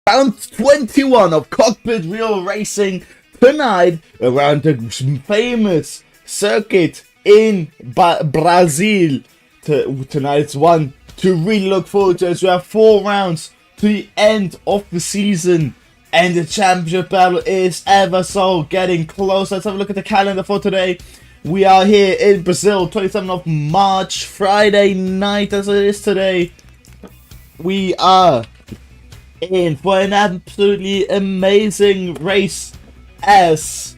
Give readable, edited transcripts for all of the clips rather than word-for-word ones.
Round 21 of Cockpit View Racing tonight around the famous circuit in Brazil. Tonight's one to really look forward to, as we have 4 rounds to the end of the season and the championship battle is ever so getting close. Let's have a look at the calendar for today. We are here in Brazil, 27th of March, Friday night as it is today. We are in for an absolutely amazing race, as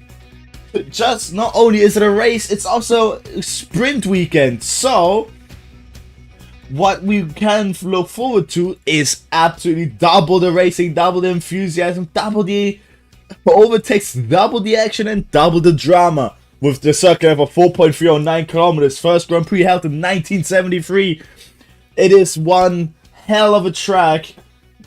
just not only is it a race, it's also sprint weekend. So what we can look forward to is absolutely double the racing, double the enthusiasm, double the overtakes, double the action, and double the drama with the circuit of 4.309 kilometers. First Grand Prix held in 1973. It is one hell of a track.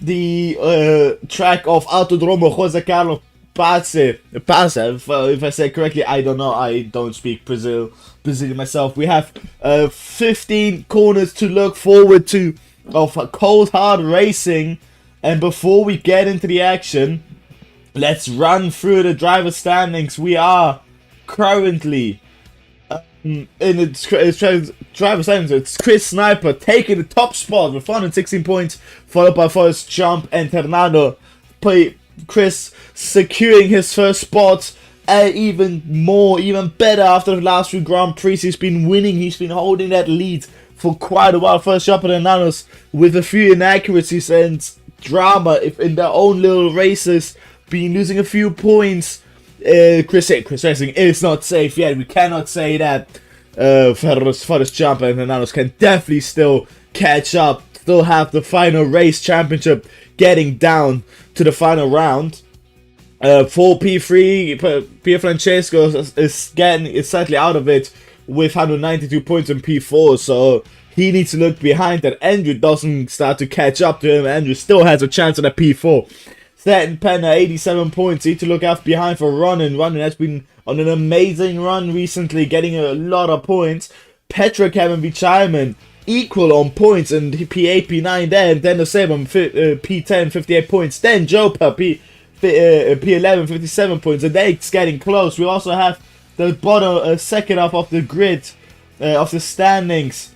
The track of Autodromo José Carlos Pace, if I say it correctly, I don't know, I don't speak Brazilian myself. We have 15 corners to look forward to of cold hard racing, and before we get into the action, let's run through the driver standings. We are currently in the driver standings. It's Chris Sniper taking the top spot with 416 points, followed by Forrest Jump and Fernando. Chris securing his first spot, even better after the last few Grand Prix. He's been winning, he's been holding that lead for quite a while. First Jump and Hernanos with a few inaccuracies and drama in their own little races, been losing a few points. Chris Racing is not safe yet. We cannot say that. Forrest Jump and Hernanos can definitely still catch up, still have the final race championship getting down to the final round. For P3, Pierre Francesco is slightly out of it with 192 points in P4, so he needs to look behind that Andrew doesn't start to catch up to him. Andrew still has a chance at a P4. Stan Penner, 87 points. Need to look out behind for Ronan. Ronan has been on an amazing run recently, getting a lot of points. Petra Kevin Bichaiman, equal on points, and P8, P9 there. And then the 7, P10, 58 points. Then Jopa, P11, 57 points. And they're getting close. We also have the bottom second half of the grid, of the standings.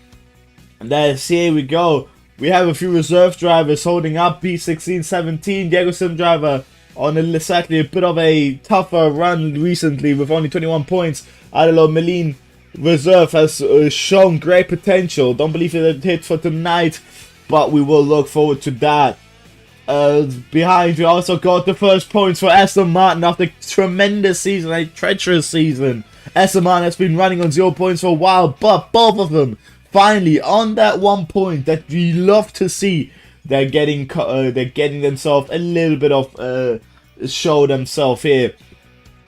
And here we go. We have a few reserve drivers holding up. P16, 17. Diego Sim driver on exactly a bit of a tougher run recently with only 21 points. Adelo Melin reserve has shown great potential. Don't believe it hit for tonight, but we will look forward to that. Behind, we also got the first points for Aston Martin after a tremendous season, a treacherous season. Aston Martin has been running on 0 points for a while, but both of them finally on that 1 point that we love to see. They're getting themselves a little bit of show themselves here.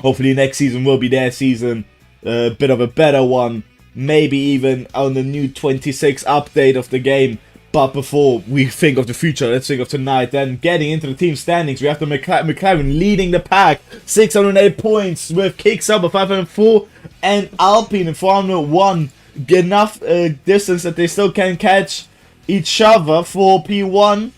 Hopefully next season will be their season, a bit of a better one, maybe even on the new 26 update of the game. But before we think of the future, let's think of tonight. Then getting into the team standings, we have the McLaren leading the pack, 608 points with Kick Sauber 504 and Alpine in 401. Enough distance that they still can catch each other for P1,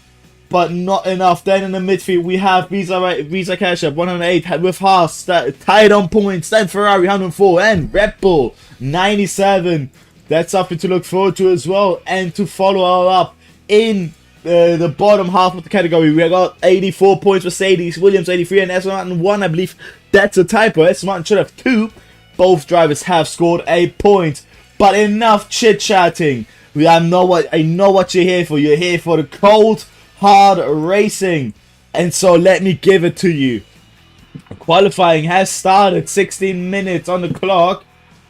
but not enough. Then in the midfield we have Visa Cash up 108 with Haas tied on points, then Ferrari 104 and Red Bull 97. That's something to look forward to as well. And to follow all up in the bottom half of the category, we got 84 points Mercedes, Williams 83 and Aston Martin 1. I believe that's a typo. Aston Martin should have 2. Both drivers have scored a point. But enough chit-chatting. I know what you're here for. You're here for the cold, hard racing. And so let me give it to you. Qualifying has started. 16 minutes on the clock.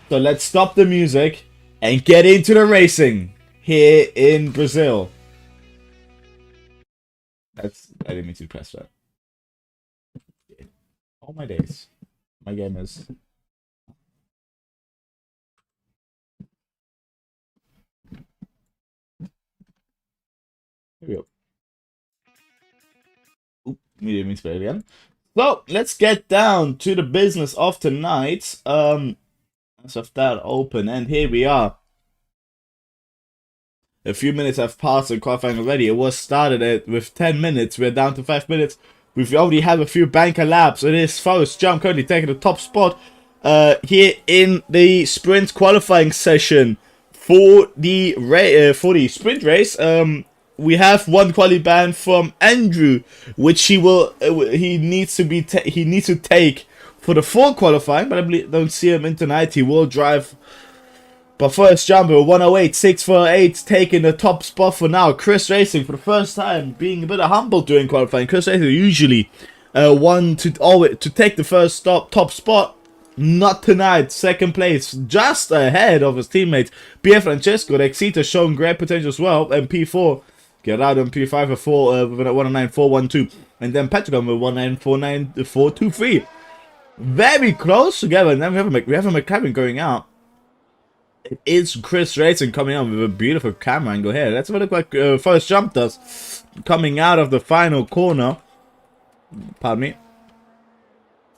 So let's stop the music and get into the racing here in Brazil. I didn't mean to press that. All my days. My gamers. Here we go. Oop, didn't mean to play it again. So let's get down to the business of tonight. Let's have that open, and here we are. A few minutes have passed in qualifying already. It was started with 10 minutes. We're down to 5 minutes. We've already had a few banker laps. It is Forrest Jump currently taking the top spot here in the sprint qualifying session for the sprint race. We have one quality ban from Andrew, which he needs to take for the full qualifying, but I don't see him in tonight. He will drive. But first jumper 108.648 taking the top spot for now. Chris Racing for the first time being a bit humble during qualifying. Chris Racing usually one to take the first top spot. Not tonight. Second place, just ahead of his teammate Pierre Francesco. The Exeter showing great potential as well. And P4 get out on P5 with 109.412, and then Patrick with 109.493. Very close together. And then we have a McLaren going out. It is Chris Racing coming out with a beautiful camera angle here. Let's have a look like first jump does. Coming out of the final corner. Pardon me.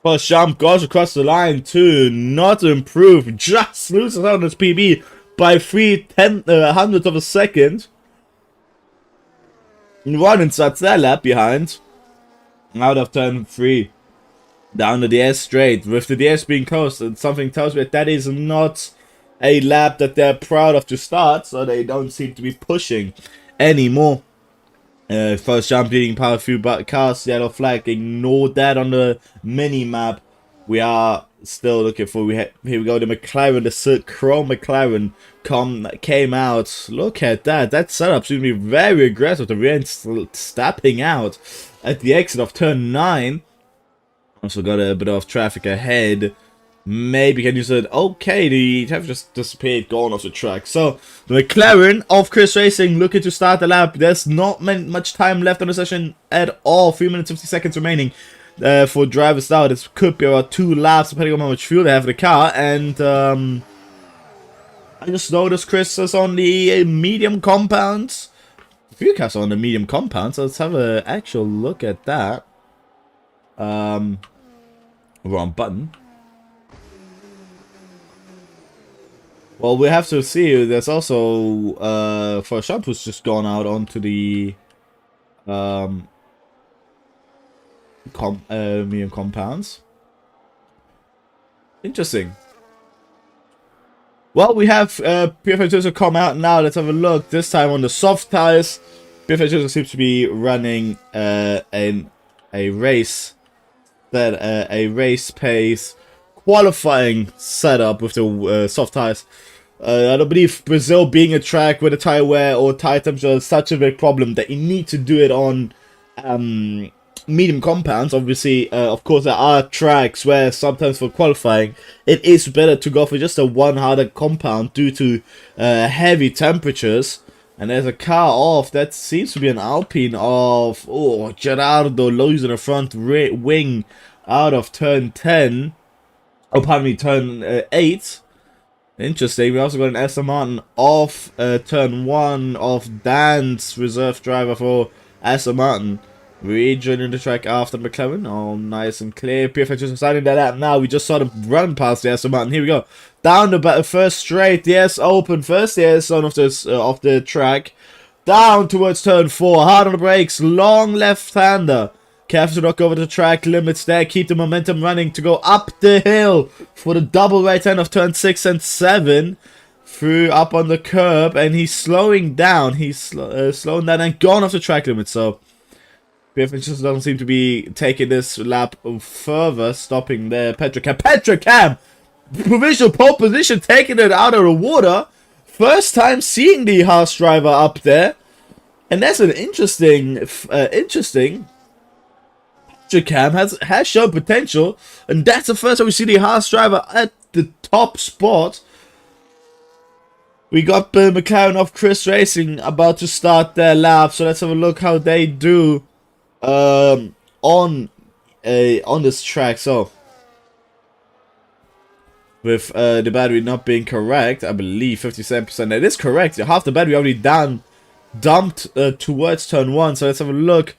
First jump goes across the line to not improve. Just loses out on his PB by 0.3 of a second. Ronan starts their lap behind. Out of turn 3. Down the DS straight. With the DS being closed, something tells me that is not a lap that they're proud of to start, so they don't seem to be pushing anymore. First jump leading power few cars, yellow flag, ignore that on the mini map. We are still looking for, here we go, the McLaren, the chrome McLaren came out. Look at that setup seems to be very aggressive. The rear end stepping out at the exit of turn 9. Also got a bit of traffic ahead. Maybe can use it. Okay, the traffic just disappeared, gone off the track. So the McLaren of Chris Racing looking to start the lap. There's not much time left on the session at all. 3 minutes 50 seconds remaining for driver start. This could be about 2 laps depending on how much fuel they have in the car. And I just noticed Chris is on the medium compounds. A few cars are on the medium compounds. So let's have an actual look at that. Wrong button. Well, we have to see. There's also for Shop who's just gone out onto the medium compounds. Interesting. Well, we have PF2 come out now. Let's have a look. This time on the soft tires. PF2 seems to be running a race a race pace qualifying setup with the soft tires. I don't believe Brazil being a track with a tire wear or tire temperature is such a big problem that you need to do it on medium compounds. Obviously, of course, there are tracks where sometimes for qualifying it is better to go for just a one harder compound due to heavy temperatures. And there's a car off. That seems to be an Alpine of Gerardo losing the front wing out of turn 10. Oh, pardon me, turn 8. Interesting. We also got an Aston Martin off turn 1 of Dan's reserve driver for Aston Martin. Rejoining the track after McLaren. Oh, nice and clear. PFA just deciding that out now. We just saw them run past the Aston Martin. Here we go. Down the first straight. Yes, open. First yes on of the track. Down towards turn 4. Hard on the brakes. Long left-hander. Careful to knock over the track limits there. Keep the momentum running to go up the hill for the double right hand of turn 6 and 7. Through up on the curb. And he's slowing down. He's slowing down and gone off the track limit. So PF just doesn't seem to be taking this lap further. Stopping there. Petrocam. Provisional pole position. Taking it out of the water. First time seeing the Haas driver up there. And that's an interesting Cam has shown potential, and that's the first time we see the Haas driver at the top spot. We got McLaren of Chris Racing about to start their lap, so let's have a look how they do on this track. So with the battery not being correct, I believe 57%. That is correct. Half the battery already dumped towards turn 1. So let's have a look.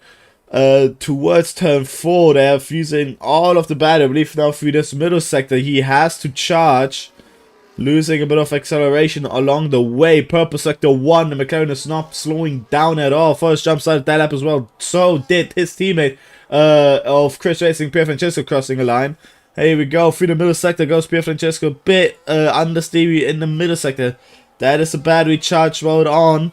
Towards turn 4, they are fusing all of the battery. I believe now through this middle sector, he has to charge losing a bit of acceleration along the way. Purple sector 1, the McLaren is not slowing down at all. First jump started that lap as well. So did his teammate of Chris Racing, Pier Francesco, crossing the line. Here we go, through the middle sector goes Pier Francesco, bit understeery in the middle sector. That is a battery charge mode on.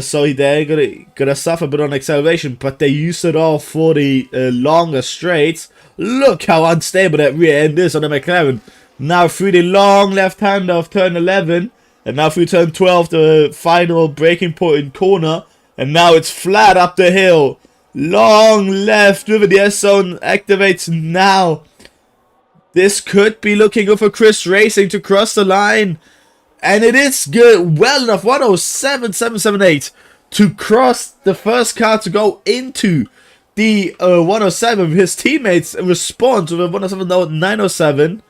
So they're gonna suffer a bit on acceleration, but they use it all for the longer straights. Look how unstable that rear end is on the McLaren. Now through the long left hander of turn 11, and now through turn 12, the final braking point corner, and now it's flat up the hill. Long left with the S zone activates now. This could be looking good for Chris Racing to cross the line. And it is good, well enough, 107.778 to cross the first car to go into the 107. His teammates respond to the 107.907.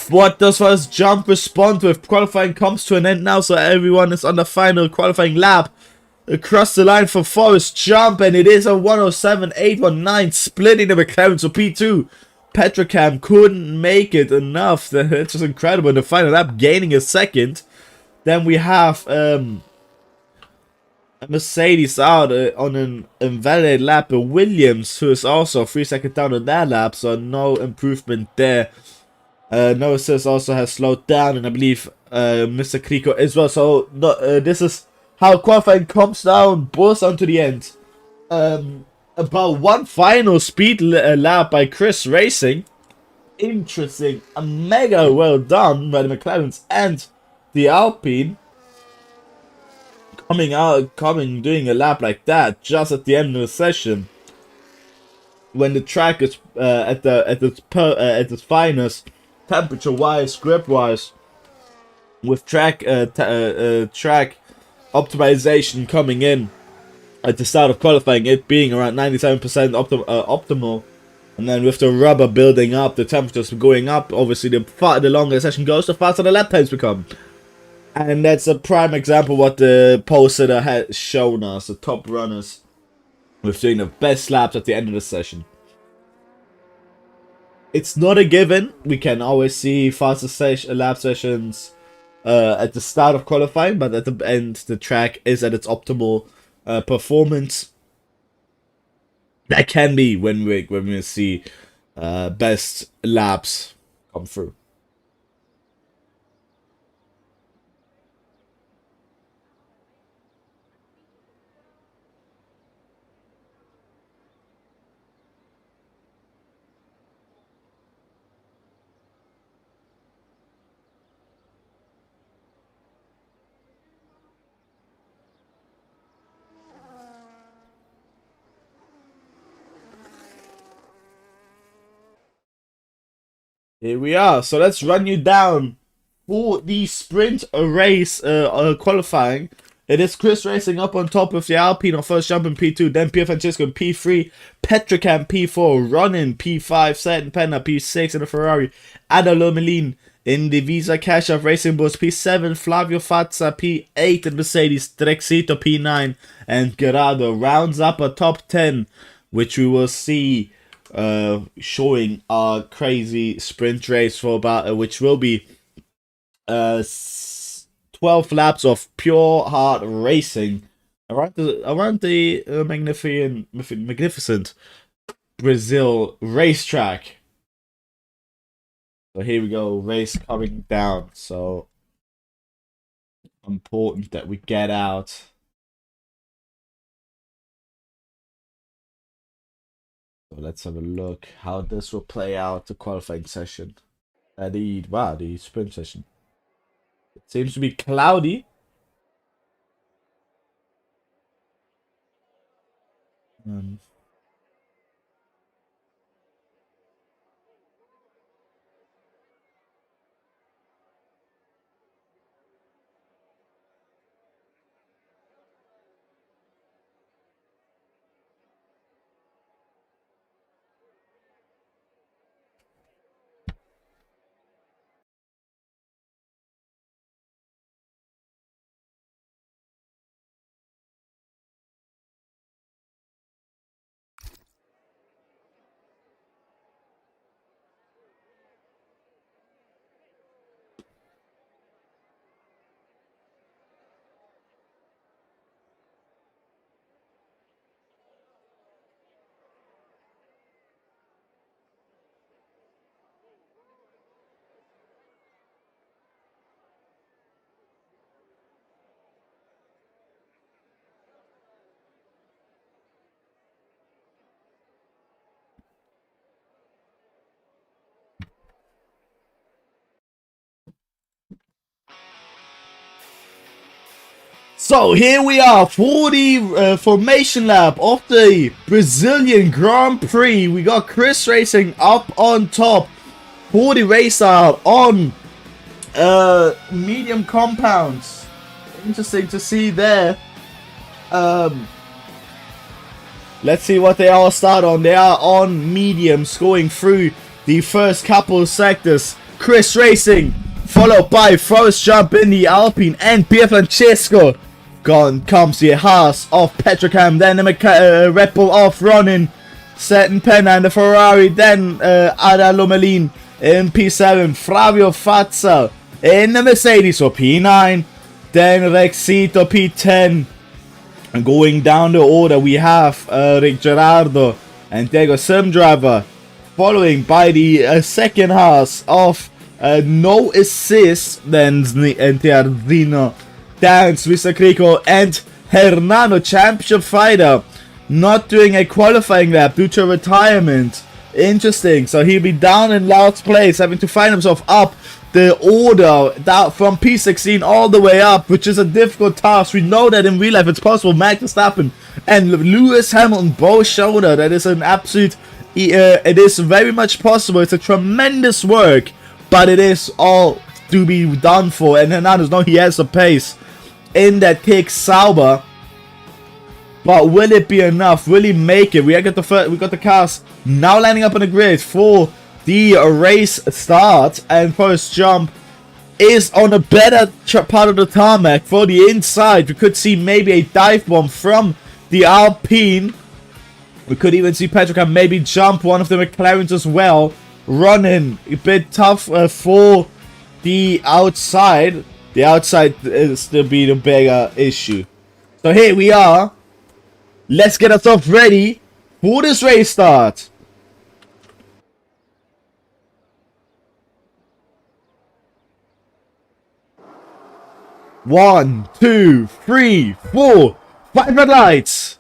What does first jump respond with? Qualifying comes to an end now, so everyone is on the final qualifying lap. Across the line for Forest Jump, and it is a 107.819, splitting the McLaren to P2. Petrocam couldn't make it enough. It's just incredible in the final lap, gaining a second. Then we have Mercedes out on an invalidated lap. Williams, who is also 3 seconds down on that lap, so no improvement there. Noah Assist also has slowed down, and I believe Mr. Kriko as well. So this is how qualifying comes down, boils down to the end. About one final speed lap by Chris Racing. Interesting, a mega well done by the McLarens and the Alpine. Doing a lap like that just at the end of the session, when the track is at its finest, temperature-wise, grip-wise, with track optimization coming in at the start of qualifying, it being around 97% optimal, and then with the rubber building up, the temperatures going up. Obviously, the longer the session goes, the faster the lap times become. And that's a prime example what the pole sitter has shown us, the top runners, with doing the best laps at the end of the session. It's not a given. We can always see faster lap sessions at the start of qualifying, but at the end, the track is at its optimal performance. That can be when we see best laps come through. Here we are. So let's run you down for the sprint race qualifying. It is Chris Racing up on top with the Alpine on first jump in P2, then Pier Francesco in P3, Petrocam P4, Ronin P5, Satin Penna P6 in the Ferrari, Adalo Melin in the Visa Cash of Racing Bulls P7, Flavio Fazza P8 in Mercedes, Drexito P9, and Gerardo rounds up a top 10, which we will see showing a crazy sprint race for about which will be 12 laps of pure hard racing around the magnificent Brazil racetrack. So here we go, race coming down. So important that we get out. So let's have a look how this will play out the qualifying session. The sprint session. It seems to be cloudy. So here we are for the formation lap of the Brazilian Grand Prix. We got Chris Racing up on top for the race start on medium compounds. Interesting to see there. Let's see what they all start on. They are on mediums going through the first couple of sectors. Chris Racing followed by Forrest Jump in the Alpine and Pier Francesco. Gone comes the Haas of Petrocam, then the Red Bull off running, Satin Penna and the Ferrari, then Ada Lomelin in P7, Flavio Fazza in the Mercedes for P9, then Rexito P10. And going down the order, we have Rick Gerardo and Diego Simdriver, following by the second Haas of No Assist, then Tiardino. Dance, Mr. Crico and Hernando, championship fighter, not doing a qualifying lap due to retirement. Interesting. So he'll be down in last place, having to find himself up the order down from P16 all the way up, which is a difficult task. We know that in real life it's possible. Max Verstappen and Lewis Hamilton both showed that is an absolute. It is very much possible. It's a tremendous work, but it is all to be done for. And Hernandez knows he has the pace in that kick Sauber, but will it be enough? Will he make it? We got the cars now lining up on the grid for the race start, and Forrest Jump is on a better part of the tarmac for the inside. We could see maybe a dive bomb from the Alpine. We could even see Petrocam maybe jump one of the McLarens as well, running a bit tough for the outside. The outside is still be the bigger issue. So here we are. Let's get ourselves ready for this race start. One, two, three, 4, 5 red lights.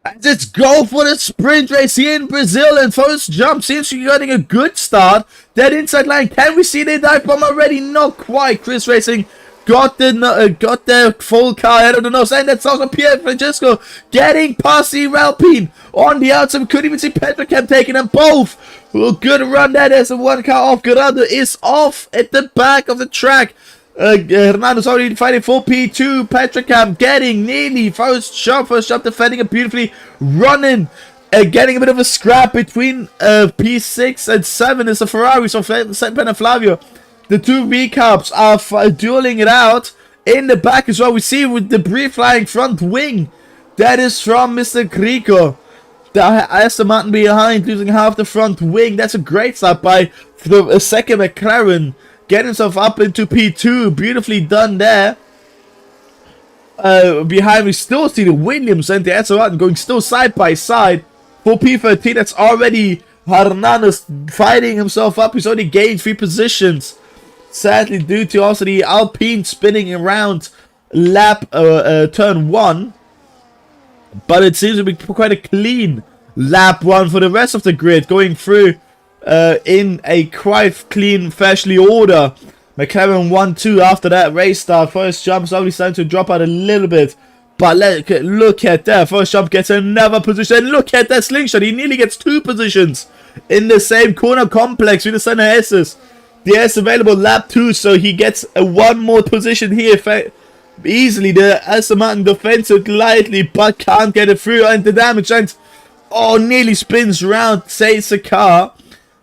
And let's go for the sprint race here in Brazil. And Forrest Jump seems to be getting a good start. That inside line, can we see the dive bomb already? Not quite. Chris Racing got the full car ahead of the nose. And that's also Pier Francesco getting past the Alpine on the outside. We couldn't even see Petrocam taking them both. Good run there. There's a one car off. Gerardo is off at the back of the track. Hernando's already fighting for P2. Petrocam getting nearly first jump defending it beautifully, running, getting a bit of a scrap between P6 and 7 is the Ferrari. So Satin and Flavio, the two V-Cups are dueling it out in the back as well. We see with debris flying front wing. That is from Mr. Crico. The Aston Martin behind, losing half the front wing. That's a great start by the second McLaren. Get himself up into P2. Beautifully done there. Behind we still see the Williams and the Aston Martin going still side by side. For P13, that's already Hernandez fighting himself up. He's already gained 3 positions. Sadly, due to also the Alpine spinning around lap turn 1. But it seems to be quite a clean lap 1 for the rest of the grid. Going through in a quite clean, freshly order. McLaren 1-2 after that race start. First Jump's already starting to drop out a little bit. But look at that. First Jump gets another position. Look at that slingshot. He nearly gets 2 positions in the same corner complex with the center S's. The S available lap 2, so he gets a 1 more position here. Easily, the Aston Martin defends it lightly, but can't get it through. And the damage, and nearly spins round, saves the car.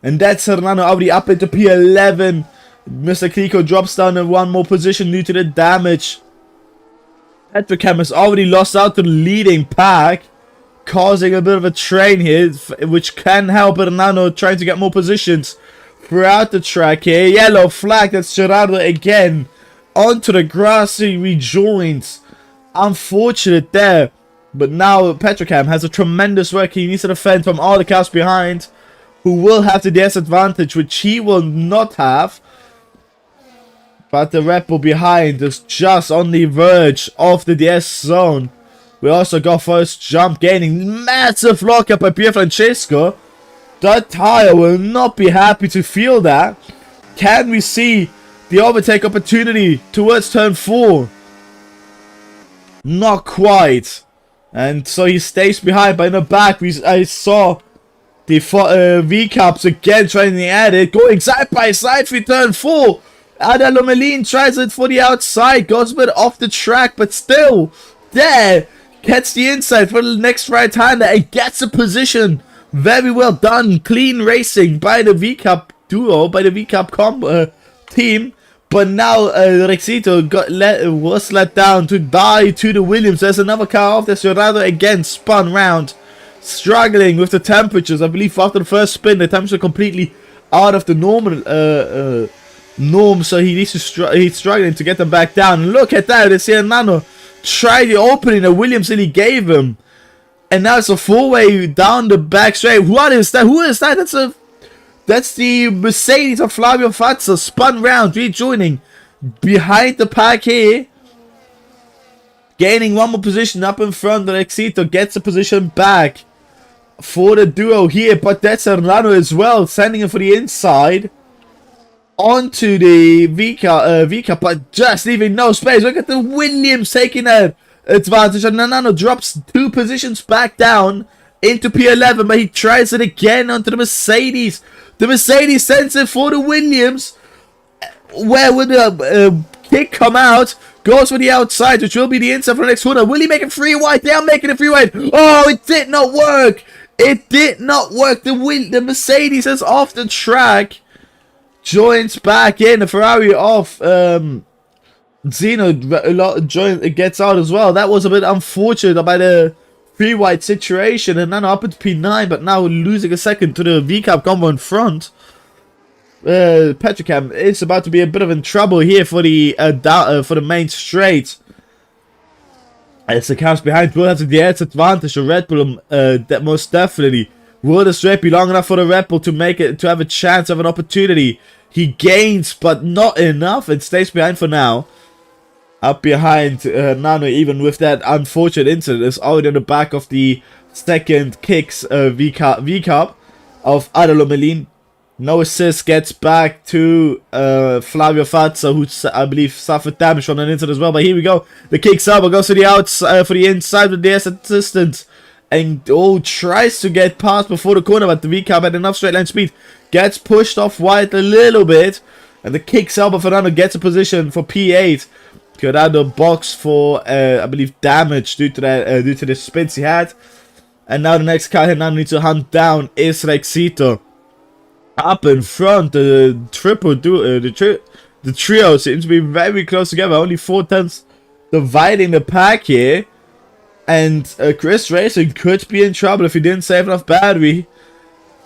And that's Hernando already up into P11. Mr. Kiko drops down in 1 more position due to the damage. Petrocam has already lost out to the leading pack, causing a bit of a train here, which can help Hernando trying to get more positions throughout the track here. Yellow flag, that's Gerardo again. Onto the grass, he rejoins. Unfortunate there. But now Petrocam has a tremendous work. He needs to defend from all the cars behind, who will have the disadvantage, which he will not have. But the Red Bull behind is just on the verge of the DS zone. We also got First Jump gaining massive lockup by Pier Francesco. That tire will not be happy to feel that. Can we see the overtake opportunity towards turn 4. Not quite. And so he stays behind, but in the back I saw the V-Cups again trying to add it, going side by side for turn 4. Adalomelin tries it for the outside, goes a bit off the track, but still there, gets the inside for the next right-hander and gets a position. Very well done, clean racing by the V-Cup duo, by the V-Cup team. But now Rexito was let down to die to the Williams. There's another car off there. Serrano again spun round, struggling with the temperatures. I believe after the first spin, the temperatures are completely out of the normal norm. So he's struggling to get them back down. Look at that. It's Serrano try the opening that Williams really gave him, and now it's a 4-way down the back straight. What is that? Who is that? That's the Mercedes of Flavio Fazza, spun round, rejoining behind the pack here. Gaining one more position up in front. Rexito gets a position back for the duo here, but that's Serrano as well, sending him for the inside. Onto the Vika, but just leaving no space. Look at the Williams taking that advantage, and Nano drops 2 positions back down into P11, but he tries it again onto the Mercedes. The Mercedes sends it for the Williams. Where would the kick come out? Goes for the outside, which will be the inside for the next corner. Will he make it 3 wide? They are making it 3 wide. Oh, it did not work. It did not work. The Mercedes is off the track. Joins back in. The Ferrari off. Zeno gets out as well. That was a bit unfortunate by the 3 wide situation, and then up into P9, but now losing a second to the V-Cup combo in front. Petrochem is about to be a bit of in trouble here for the main straight. As the cars behind will have the edge advantage. The Red Bull, that most definitely. Will the straight be long enough for the Red Bull to have a chance of an opportunity? He gains, but not enough, and stays behind for now. Up behind Nano, even with that unfortunate incident, is already on the back of the second kicks V-Cup of Adalomelin. No assist, gets back to Flavio Fazza, who I believe suffered damage from an incident as well. But here we go. The kicks up, goes to the outside for the inside with the assistance. And tries to get past before the corner, but the V-Cup had enough straight line speed. Gets pushed off wide a little bit. And the kicks up, but Fernando gets a position for P8. Corrado box for, I believe, damage due to that, due to the spins he had. And now the next car here now needs to hunt down is Rexito. Up in front, the trio seems to be very close together. Only 4 tenths dividing the pack here. And Chris Racing could be in trouble if he didn't save enough battery.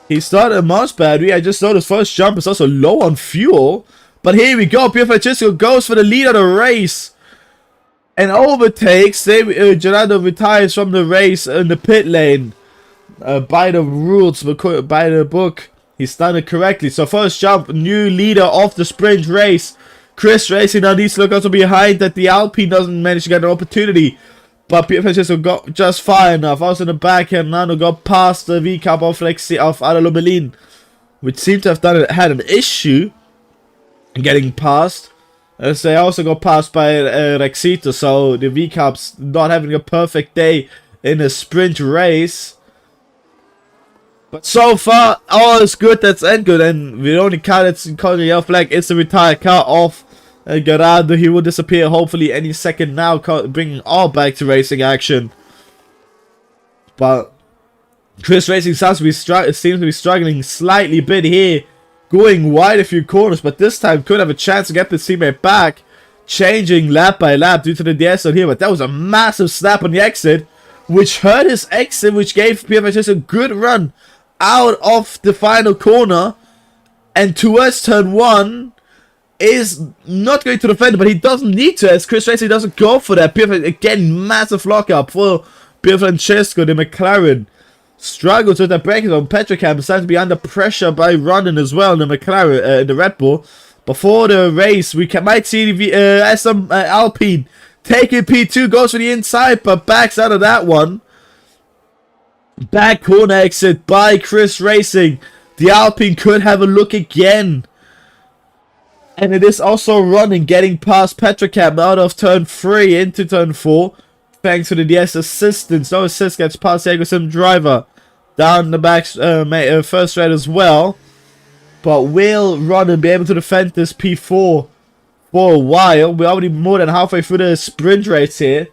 He started a Mars battery. I just noticed first jump is also low on fuel. But here we go. Pier Francesco goes for the lead of the race. And overtakes. Gerardo retires from the race in the pit lane. By the rules, by the book. He's done it correctly. So first jump, new leader of the sprint race. Chris Racing now needs to look also behind that the Alpine doesn't manage to get an opportunity. But Pier Francesco got just far enough. Also in the back here, Nano got past the V-Cup of Adalomelin, which seemed to have had an issue getting past, as they also got passed by Rexito. So the V-Cup's not having a perfect day in a sprint race. But so far, all is good. That's end good. And the only car that's calling the yellow flag is the retired car of Gerardo. He will disappear hopefully any second now, bringing all back to racing action. But Chris Racing seems to be struggling slightly bit here, going wide a few corners, but this time could have a chance to get the teammate back, changing lap by lap due to the DSL here. But that was a massive snap on the exit, which hurt his exit, which gave Pier Francesco a good run out of the final corner and towards turn 1. Is not going to defend, but he doesn't need to, as Chris Racing doesn't go for that. Again, massive lockup for Pier Francesco. The McLaren struggles with the braking on. Petrochem starting to be under pressure by running as well in the McLaren, the Red Bull. Before the race, we might see the Alpine taking P2, goes for the inside, but backs out of that one. Back corner exit by Chris Racing. The Alpine could have a look again. And it is also running, getting past Petrocam out of turn 3 into turn 4. Thanks to the DS assistance. No assist gets past Diego Sim driver. Down the back first straight as well. But will run and be able to defend this P4 for a while. We're already more than halfway through the sprint race here.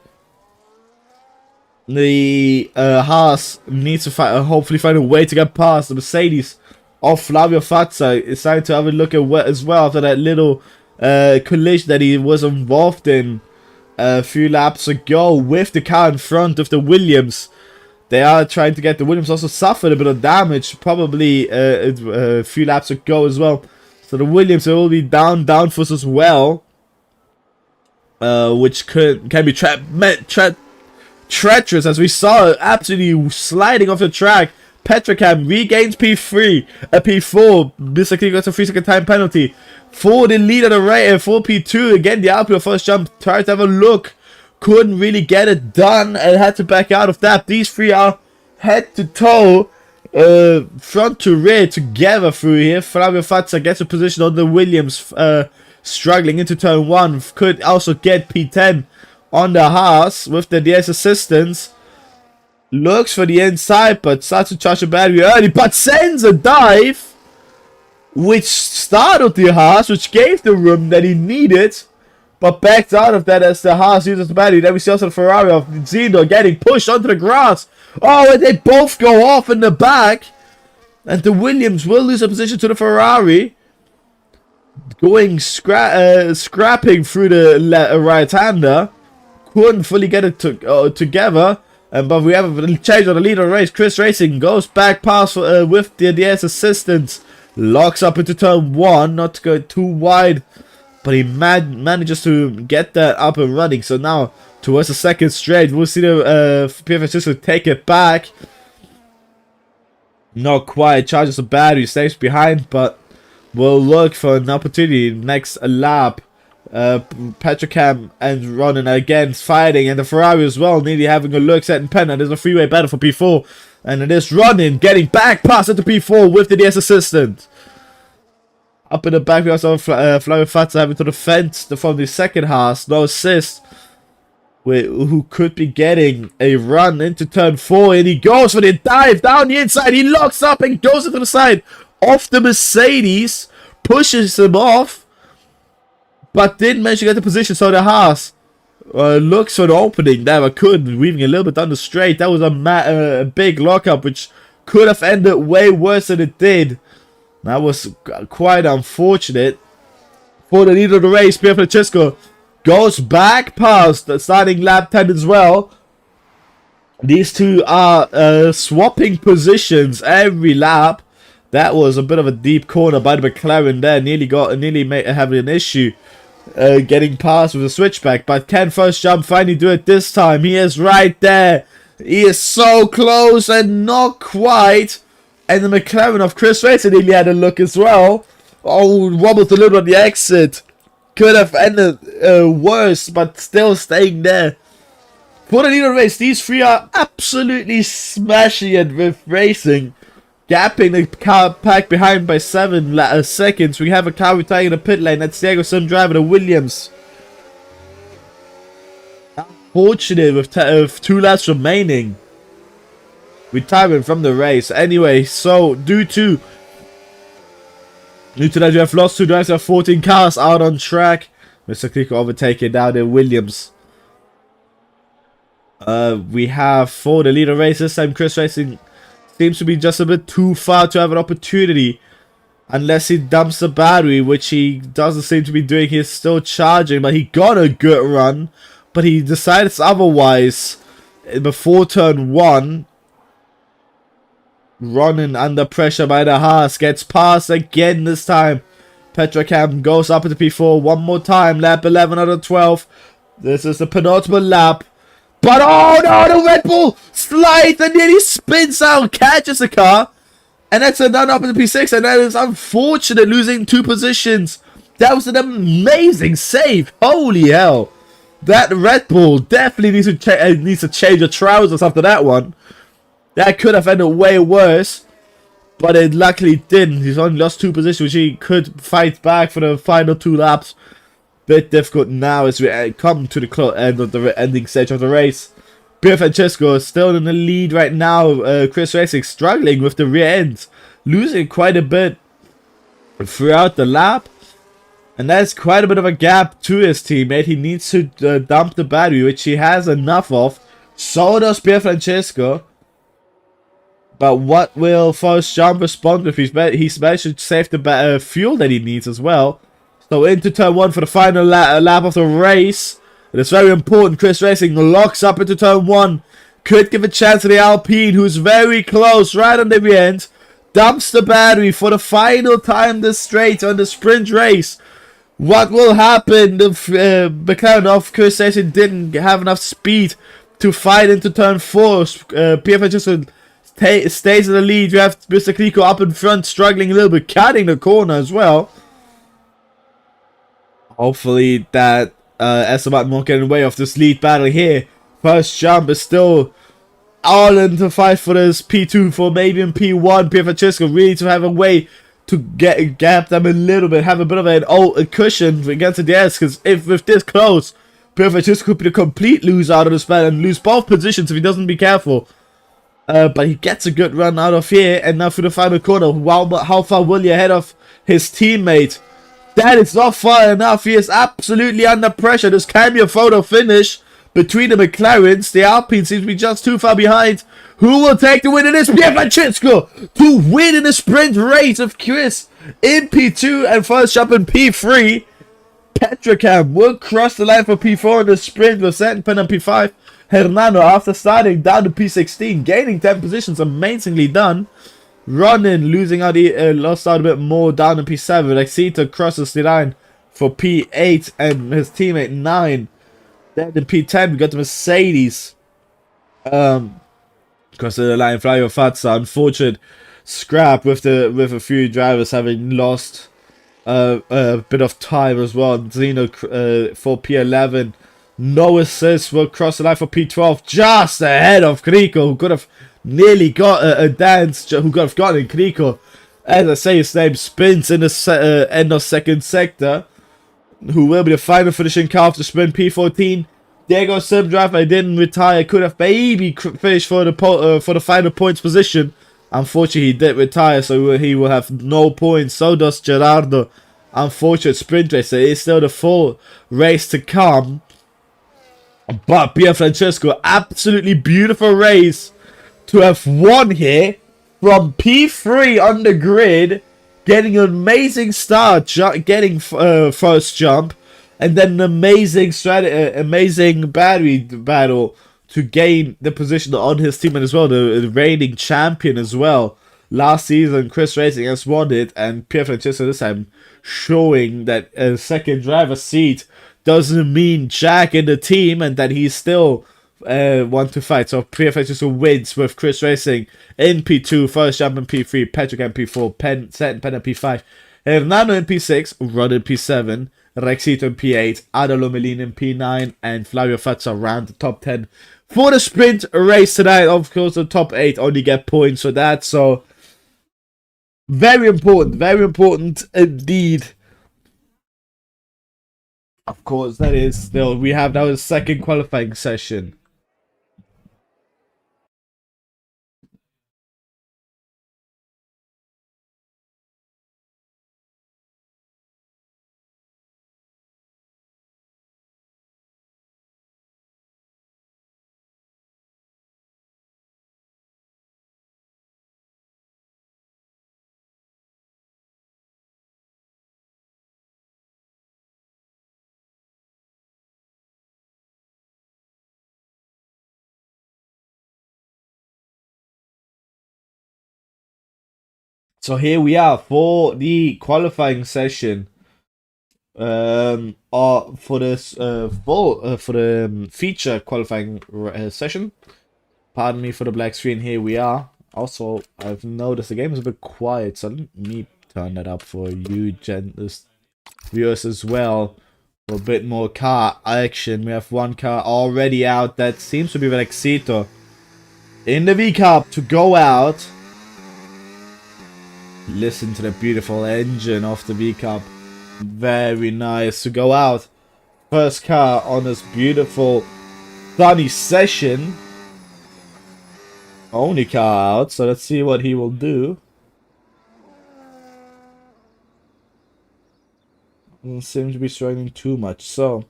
The Haas needs to hopefully find a way to get past the Mercedes of Flavio Fazza. It's time to have a look at what as well after that little collision that he was involved in a few laps ago with the car in front of the Williams. They are trying to get the Williams also suffered a bit of damage probably a few laps ago as well. So the Williams will be downforce as well, which can be treacherous, as we saw absolutely sliding off the track. Petrocam regains P3, a P4. Mr. Clean got a 3-second time penalty for the lead of the race for P2. Again, the Alpine first jump tried to have a look, couldn't really get it done, and had to back out of that. These three are head to toe, front to rear together through here. Flavio Fazza gets a position on the Williams, struggling into turn 1. Could also get P10 on the Haas with the DS assistance. Looks for the inside, but starts to charge the battery early, but sends a dive, which startled the Haas, which gave the room that he needed, but backed out of that as the Haas uses the battery. Then we see also the Ferrari of Zino getting pushed onto the grass. Oh, and they both go off in the back, and the Williams will lose a position to the Ferrari, going scrapping through the right-hander. Couldn't fully get it together. But we have a change on the leader of the race. Chris Racing goes back past with the DS assistance. Locks up into turn 1. Not to go too wide. But he manages to get that up and running. So now towards the second straight. We'll see the Pierre Francisco take it back. Not quite. Charges the battery. Stays behind. But we'll look for an opportunity next lap. Petrocam and running against fighting, and the Ferrari as well nearly having a look, setting pen, and there's a freeway battle for P4, and it is running, getting back past into P4 with the DS assistant. Up in the back we also have Flavio Fazza having to defend from the second Haas, no assist, who could be getting a run into turn 4, and he goes for the dive down the inside. He locks up and goes into the side of the Mercedes, pushes him off, but didn't manage to get the position. So the Haas looks for the opening there, but couldn't, weaving a little bit down the straight. That was a big lockup, which could have ended way worse than it did. That was quite unfortunate for the leader of the race. Pierre Francesco goes back past the starting lap 10 as well. These two are swapping positions every lap. That was a bit of a deep corner by the McLaren there. Nearly having an issue getting past with a switchback, but can first jump finally do it this time. He is right there. He is so close and not quite. And the McLaren of Chris Racing nearly had a look as well. Oh, wobbled a little on the exit. Could have ended worse, but still staying there. For the leader of the race, these three are absolutely smashing it with racing. Gapping the car pack behind by 7 seconds. We have a car retiring in the pit lane. That's Diego Sim driver, the Williams. Unfortunate with 2 laps remaining. Retiring from the race. Anyway, so due to that, we have lost 2 drivers. We have 14 cars out on track. Mr. Clicker overtaking down the Williams. We have for the leader race this time, Chris Racing seems to be just a bit too far to have an opportunity. Unless he dumps the battery, which he doesn't seem to be doing. He's still charging, but he got a good run. But he decides otherwise before turn 1. Running under pressure by the Haas. Gets past again this time. Petrocam goes up into P4 one more time. Lap 11 out of 12. This is the penultimate lap. But oh no, the Red Bull slides and nearly spins out, catches the car. And that's another up into P6, and that is unfortunate, losing 2 positions. That was an amazing save. Holy hell. That Red Bull definitely needs to change the trousers after that one. That could have ended way worse. but it luckily didn't. He's only lost 2 positions, which he could fight back for the final 2 laps. Bit difficult now as we come to the end of the ending stage of the race. Pier Francesco is still in the lead right now. Chris Racing struggling with the rear end, losing quite a bit throughout the lap. And that's quite a bit of a gap to his teammate. He needs to dump the battery, which he has enough of. So does Pier Francesco. But what will Forrest Jump respond with? He's managed to save the fuel that he needs as well. So into turn 1 for the final lap of the race. It is very important. Chris Racing locks up into turn 1. Could give a chance to the Alpine, who's very close, right on the rear end. Dumps the battery for the final time this straight on the sprint race. What will happen if McLaren of Chris Racing didn't have enough speed to fight into turn 4? Pier Francesco stays in the lead. You have Mr. Clico up in front, struggling a little bit, cutting the corner as well. Hopefully that Esteban won't get in the way of this lead battle here. First Jump is still all in to fight for this P2 for maybe in P1. Pier Francesco really to have a way to gap them a little bit, have a bit of a cushion against the S, because if this close, Pier Francesco could be the complete loser out of this battle and lose both positions if he doesn't be careful. But he gets a good run out of here, and now for the final corner. Wow, how far will he ahead of his teammate? That is not far enough. He is absolutely under pressure. This can be a photo finish between the McLarens. The Alpine seems to be just too far behind. Who will take the win in this? Pier Francesco to win in the sprint race of Chris in P2 and First Jump in P3. Petrocam will cross the line for P4 in the sprint with Santen on P5. Hernando, after starting down to P16, gaining 10 positions, amazingly done. Ronin losing out, lost out a bit more down in P7. Exeter crosses the line for P8 and his teammate 9. Then in P10 we got the Mercedes. Crossing the line, Flavio Fazza. Unfortunate scrap with a few drivers having lost a bit of time as well. Zeno for P11. No assist will cross the line for P12, just ahead of Crico, who could have nearly got a dance, who could have gotten Crico. As I say, his name spins in the end of second sector, who will be the final finishing car of the sprint. P14. Diego Sim driver didn't retire, could have maybe finished for the final points position. Unfortunately, he did retire, so he will have no points. So does Gerardo. Unfortunate sprint race. There is still the full race to come. But Pier Francesco, absolutely beautiful race to have won here from P3 on the grid, getting an amazing start, getting first jump, and then an amazing amazing battery battle to gain the position on his team as well, the reigning champion as well. Last season, Chris Racing has won it, and Pier Francesco this time showing that a second driver seat doesn't mean jack in the team, and that he's still want to fight. So Pier Francesco wins with Chris Racing in P2, First Jump in P3, Petrocam P4, Pen P5, Hernando in P6, Rod in P7, Rexito in P8, Adolo Melin in P9, and Flavio Fazza around the top 10 for the sprint race tonight. Of course, the top 8 only get points for that, so very important indeed. Of course, that is still, we have now the second qualifying session. So here we are for the qualifying session. For this for the feature qualifying session. Pardon me for the black screen. Here we are. Also, I've noticed the game is a bit quiet, so let me turn that up for you viewers as well. For a bit more car action. We have one car already out. That seems to be Rexito in the V Cup to go out. Listen to the beautiful engine of the V-Cup. Very nice to go out. First car on this beautiful sunny session. Only car out, so let's see what he will do. Doesn't seem to be struggling too much, so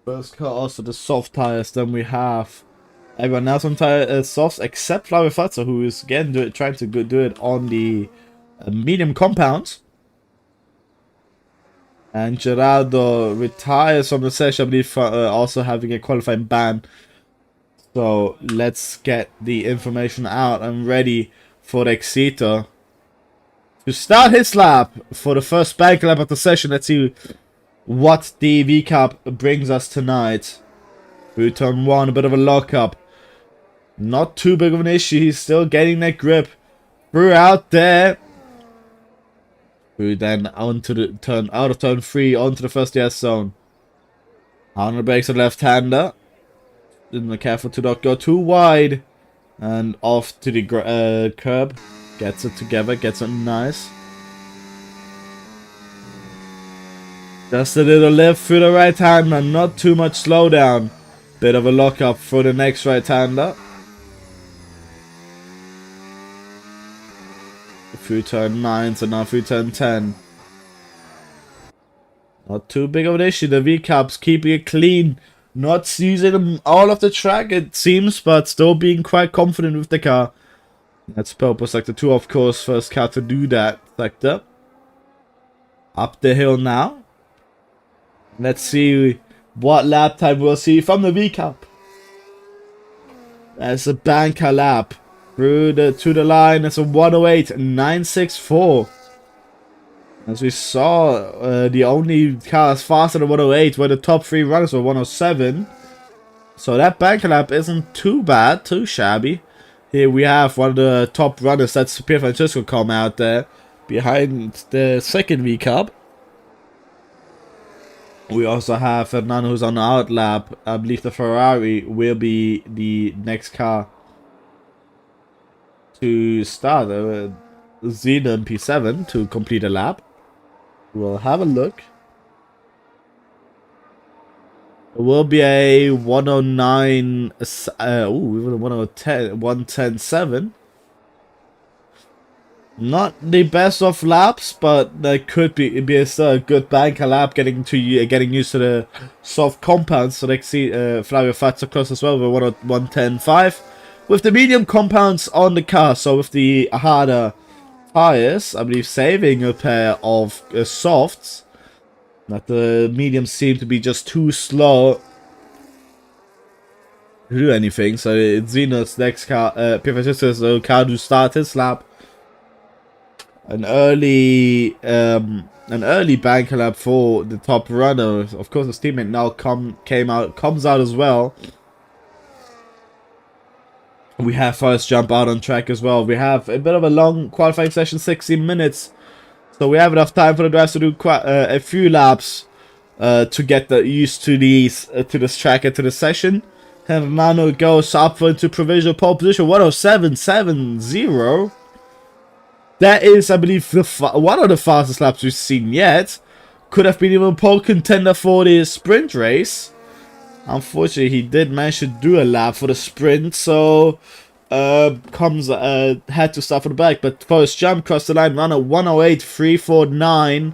first car also the soft tires. Then we have everyone else on softs except Flavio Fazza, who is again trying to do it on the medium compounds. And Gerardo retires from the session, I believe, also having a qualifying ban. So let's get the information out. I'm ready for the Exeter to start his lap for the first bank lap of the session. Let's see what the V-Cup brings us tonight. Through turn 1, a bit of a lockup. Not too big of an issue. He's still getting that grip throughout there. Through then onto the turn, out of turn 3, onto the first ES zone. On the brakes of left-hander. Be careful to not go too wide. And off to the curb. Gets it together, gets it nice. Just a little lift through the right-hander, not too much slowdown. Bit of a lock-up for the next right-hander. Through turn 9, so now through turn 10. Not too big of an issue. The V-Cups keeping it clean. Not using all of the track, it seems, but still being quite confident with the car. That's purpose sector 2, of course. First car to do that sector. Up the hill now. Let's see what lap time we'll see from the V-Cup. That's a banker lap. Through to the line, it's a 108.964. As we saw, the only cars faster than 108 were the top 3 runners were 107. So that banker lap isn't too bad, too shabby. Here we have one of the top runners, that's Pier Francesco, come out there behind the second V-Cup. We also have Fernando, who's on the out lap. I believe the Ferrari will be the next car to start. Xenon P7 to complete a lap. We'll have a look. It will be a 109. 110.7. Not the best of laps, but that could be still a good banker lap. Getting used to the soft compounds. So let's see Flavio Fazza close as well with 110.5 with the medium compounds on the car. So with the harder tires, I believe saving a pair of softs. That the mediums seem to be just too slow to do anything. So it's Zeno's next car, Pier Francesco's car to start his lap. An early banker lap for the top runner. Of course, his teammate now comes out as well. We have first jump out on track as well. We have a bit of a long qualifying session, 16 minutes. So we have enough time for the drivers to do quite a few laps to get used to these to this track and to the session. And Nano goes up into provisional pole position, 107.70. That is, I believe, one of the fastest laps we've seen yet. Could have been even pole contender for the sprint race. Unfortunately, he did manage to do a lap for the sprint, so had to start from the back. But first jump across the line, run at 108.349.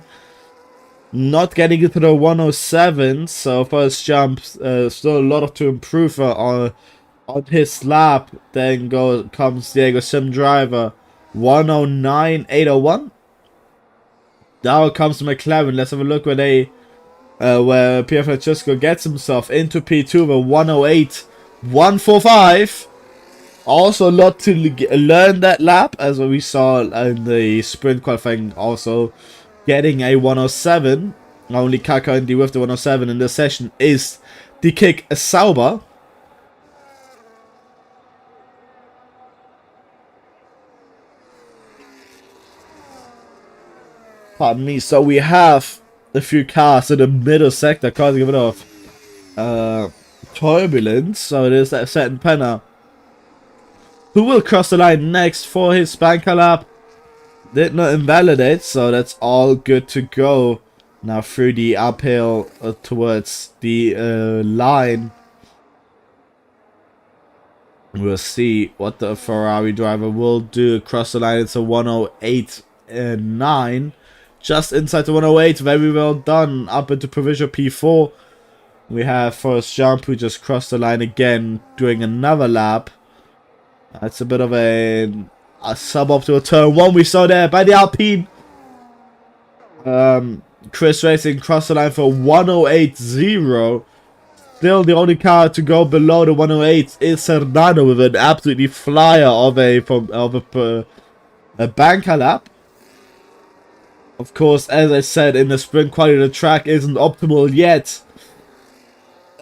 Not getting into the 107, so first jump, still a lot to improve on his lap. Then comes Diego Sim Driver, 109.801. Now comes McLaren. Let's have a look where Pier Francesco gets himself into P2 with 108.145. Also a lot to learn that lap, as we saw in the sprint qualifying, also getting a 107. Only car currently with the 107 in this session is the Kick Sauber. Pardon me. So we have a few cars in the middle sector causing a bit of turbulence. So it is that certain Penner who will cross the line next for his banker lap. Did not invalidate, so that's all good to go. Now through the uphill towards the line. We'll see what the Ferrari driver will do across the line. It's a 108.9. Just inside the 108. Very well done. Up into provisional P4. We have Forrest Jump who just crossed the line again, doing another lap. That's a bit of a suboptimal turn 1 we saw there by the Alpine. Chris Racing crossed the line for 108.0. Still, the only car to go below the 108 is Cerdano with an absolutely flyer of a banker lap. Of course, as I said, in the sprint quality, the track isn't optimal yet.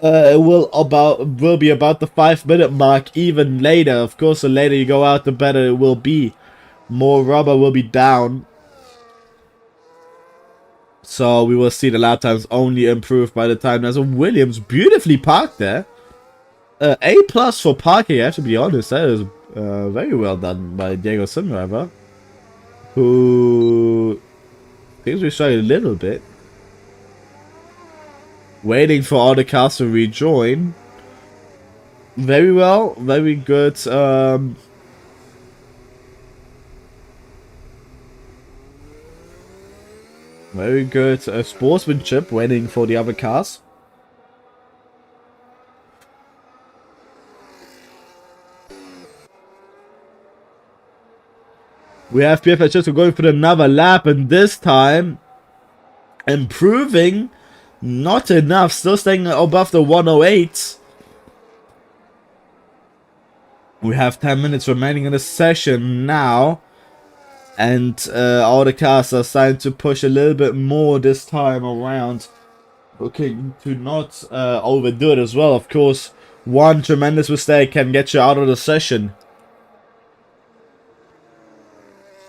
It will be about the 5-minute mark even later. Of course, the later you go out, the better it will be. More rubber will be down. So we will see the lap times only improve by the time. There's a Williams beautifully parked there. A+ for parking, I have to be honest. That is very well done by Diego Simriver, who seems to be struggling a little bit. Waiting for all the cars to rejoin. Very well, very good. Very good sportsmanship waiting for the other cars. We have PFS just going for another lap, and this time improving. Not enough, still staying above the 108. We have 10 minutes remaining in the session now. And all the cars are starting to push a little bit more this time around. Looking to not overdo it as well. Of course, one tremendous mistake can get you out of the session.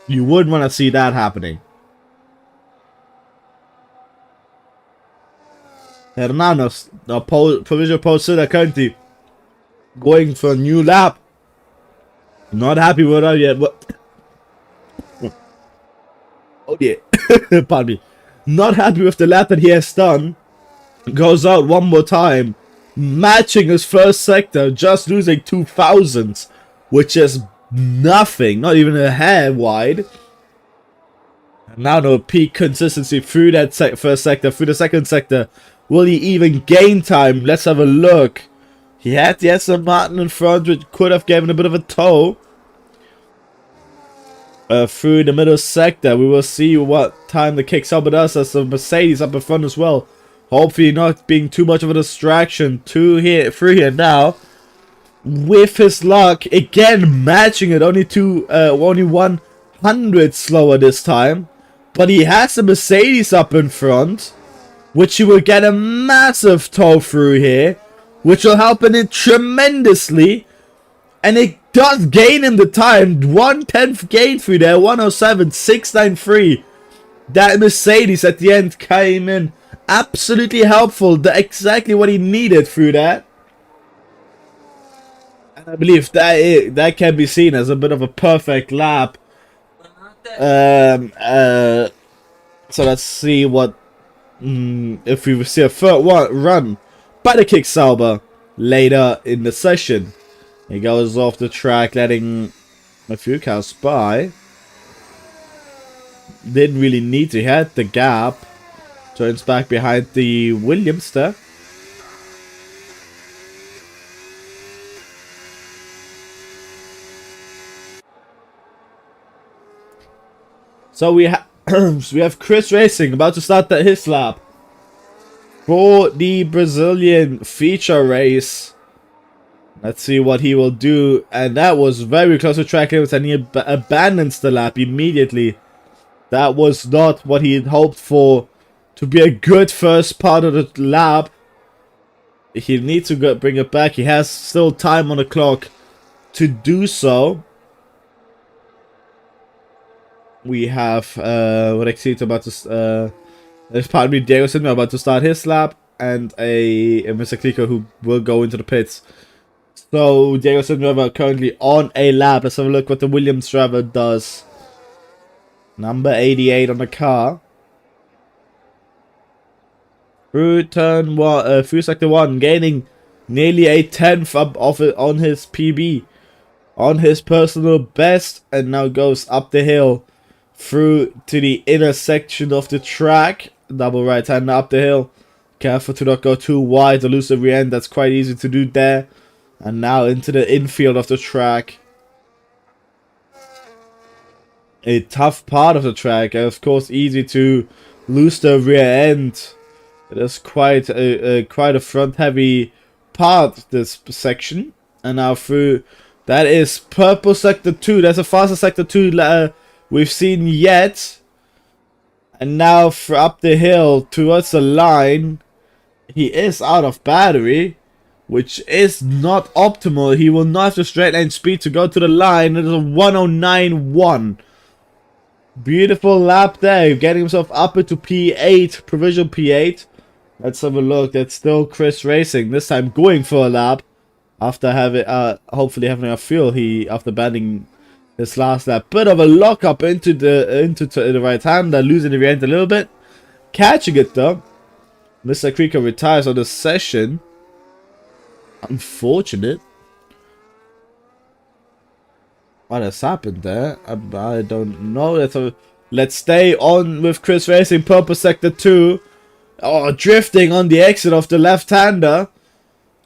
You wouldn't want to see that happening. Hermanos, the provisional post currently going for a new lap. Not happy with that yet, but oh yeah, pardon me. Not happy with the lap that he has done. Goes out one more time, matching his first sector, just losing 2,000, which is nothing, not even a hair wide. Now no peak consistency through that first sector, through the second sector. Will he even gain time? Let's have a look. He had the Aston Martin in front, which could have given a bit of a tow. Through the middle sector, we will see what time the kick Sauber does. As the Mercedes up in front as well. Hopefully not being too much of a distraction through here now. With his luck, again matching it, only 100 slower this time. But he has the Mercedes up in front, which he will get a massive tow through here, which will help him tremendously. And it does gain him the time. 1/10 gain through there. 107.693. That Mercedes at the end came in absolutely helpful. Exactly what he needed through that. And I believe that can be seen as a bit of a perfect lap. So let's see what if we see a third run by the kick Sauber later in the session. He goes off the track, letting a few cars by. Didn't really need to. He had the gap. Turns back behind the Williams there. So we have Chris Racing about to start his lap for the Brazilian feature race. Let's see what he will do. And that was very close to track limits, and he abandons the lap immediately. That was not what he had hoped for to be a good first part of the lap. He needs to bring it back. He has still time on the clock to do so. We have Rexito about to there's pardon me, Diego Silva about to start his lap, and a Mr. Clico who will go into the pits. So Diego Silva currently on a lap. Let's have a look what the Williams driver does. Number 88 on the car. Through turn one, through sector 1, gaining nearly a tenth up of it on his PB, on his personal best, and now goes up the hill through to the inner section of the track. Double right hand up the hill. Careful to not go too wide or lose the rear end. That's quite easy to do there. And now into the infield of the track. A tough part of the track, and of course easy to lose the rear end. It is quite a front heavy part, this section. And now through, that is purple sector 2. That's the fastest sector 2 we've seen yet. And now for up the hill towards the line, he is out of battery, which is not optimal. He will not have the straight line speed to go to the line. It is a 109.1. Beautiful lap there, getting himself up into P8, provisional P8. Let's have a look. That's still Chris Racing. This time going for a lap after having, hopefully having a fuel. After banning his last lap, bit of a lock up into the right hander, losing the rear end a little bit, catching it though. Mr. Krieger retires on the session. Unfortunate. What has happened there? I don't know. Let's stay on with Chris Racing. Purple sector 2. Oh, drifting on the exit of the left-hander.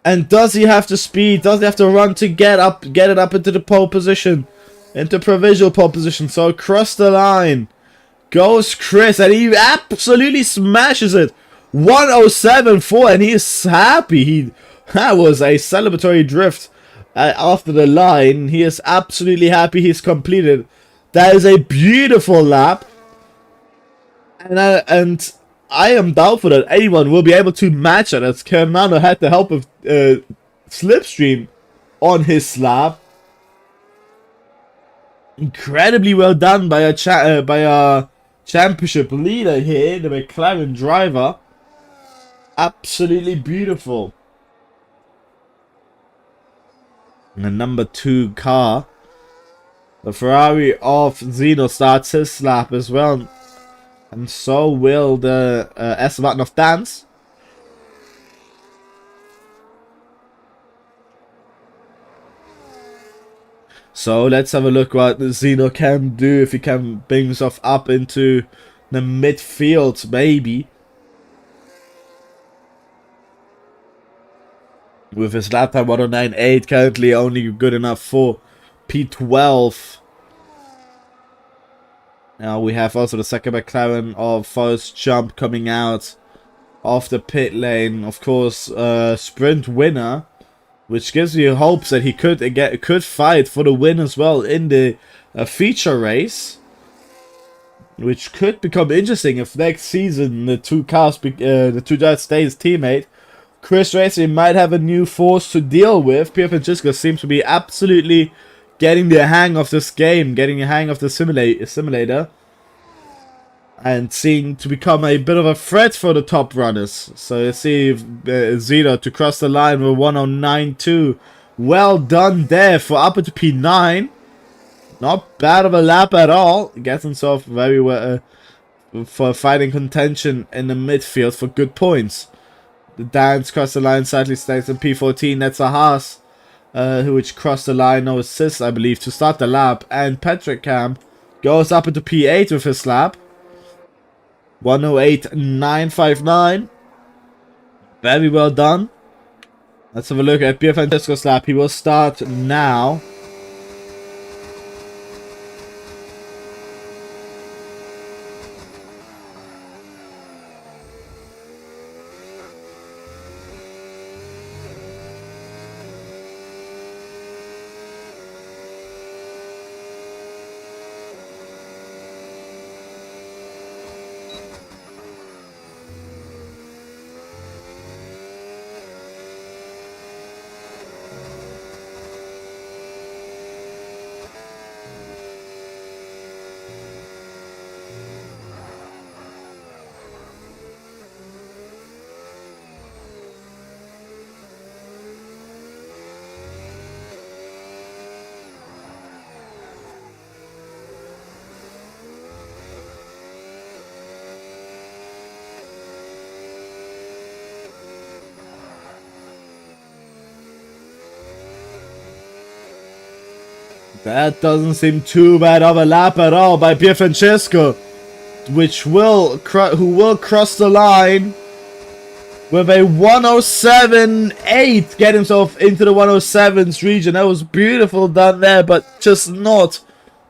And does he have the speed? Does he have to run to get it up into the pole position? Into provisional pole position. So across the line goes Chris, and he absolutely smashes it. 107.4, and he is happy. That was a celebratory drift after the line. He is absolutely happy he's completed. That is a beautiful lap. And I am doubtful that anyone will be able to match it, as Fernando had the help of Slipstream on his lap. Incredibly well done by a championship leader here, the McLaren driver. Absolutely beautiful. And the number 2 car, the Ferrari of Zeno, starts his lap as well. And so will the Esteban of Dance. So let's have a look what Zeno can do, if he can bring himself up into the midfield, maybe. With his lap time 109.8, currently only good enough for P12. Now we have also the second McLaren of Forrest Jump coming out of the pit lane. Of course, sprint winner, which gives you hopes that he could fight for the win as well in the feature race, which could become interesting if next season the two drivers stay his teammate. Chris Racing might have a new force to deal with. Pierre Francesco seems to be absolutely getting the hang of this game, getting the hang of the simulator, and seem to become a bit of a threat for the top runners. So you see Zito to cross the line with 109.2. Well done there for up to P9. Not bad of a lap at all. Gets himself very well for fighting contention in the midfield for good points. The Dance crossed the line, slightly stays in P14. That's a Haas, which crossed the line, no assist, I believe, to start the lap. And Patrick Camp goes up into P8 with his lap. 108.959. Very well done. Let's have a look at Pierre Francesco's lap. He will start now. That doesn't seem too bad of a lap at all by Francesco, who will cross the line with a 107.8, get himself into the 107s region. That was beautiful done there, but just not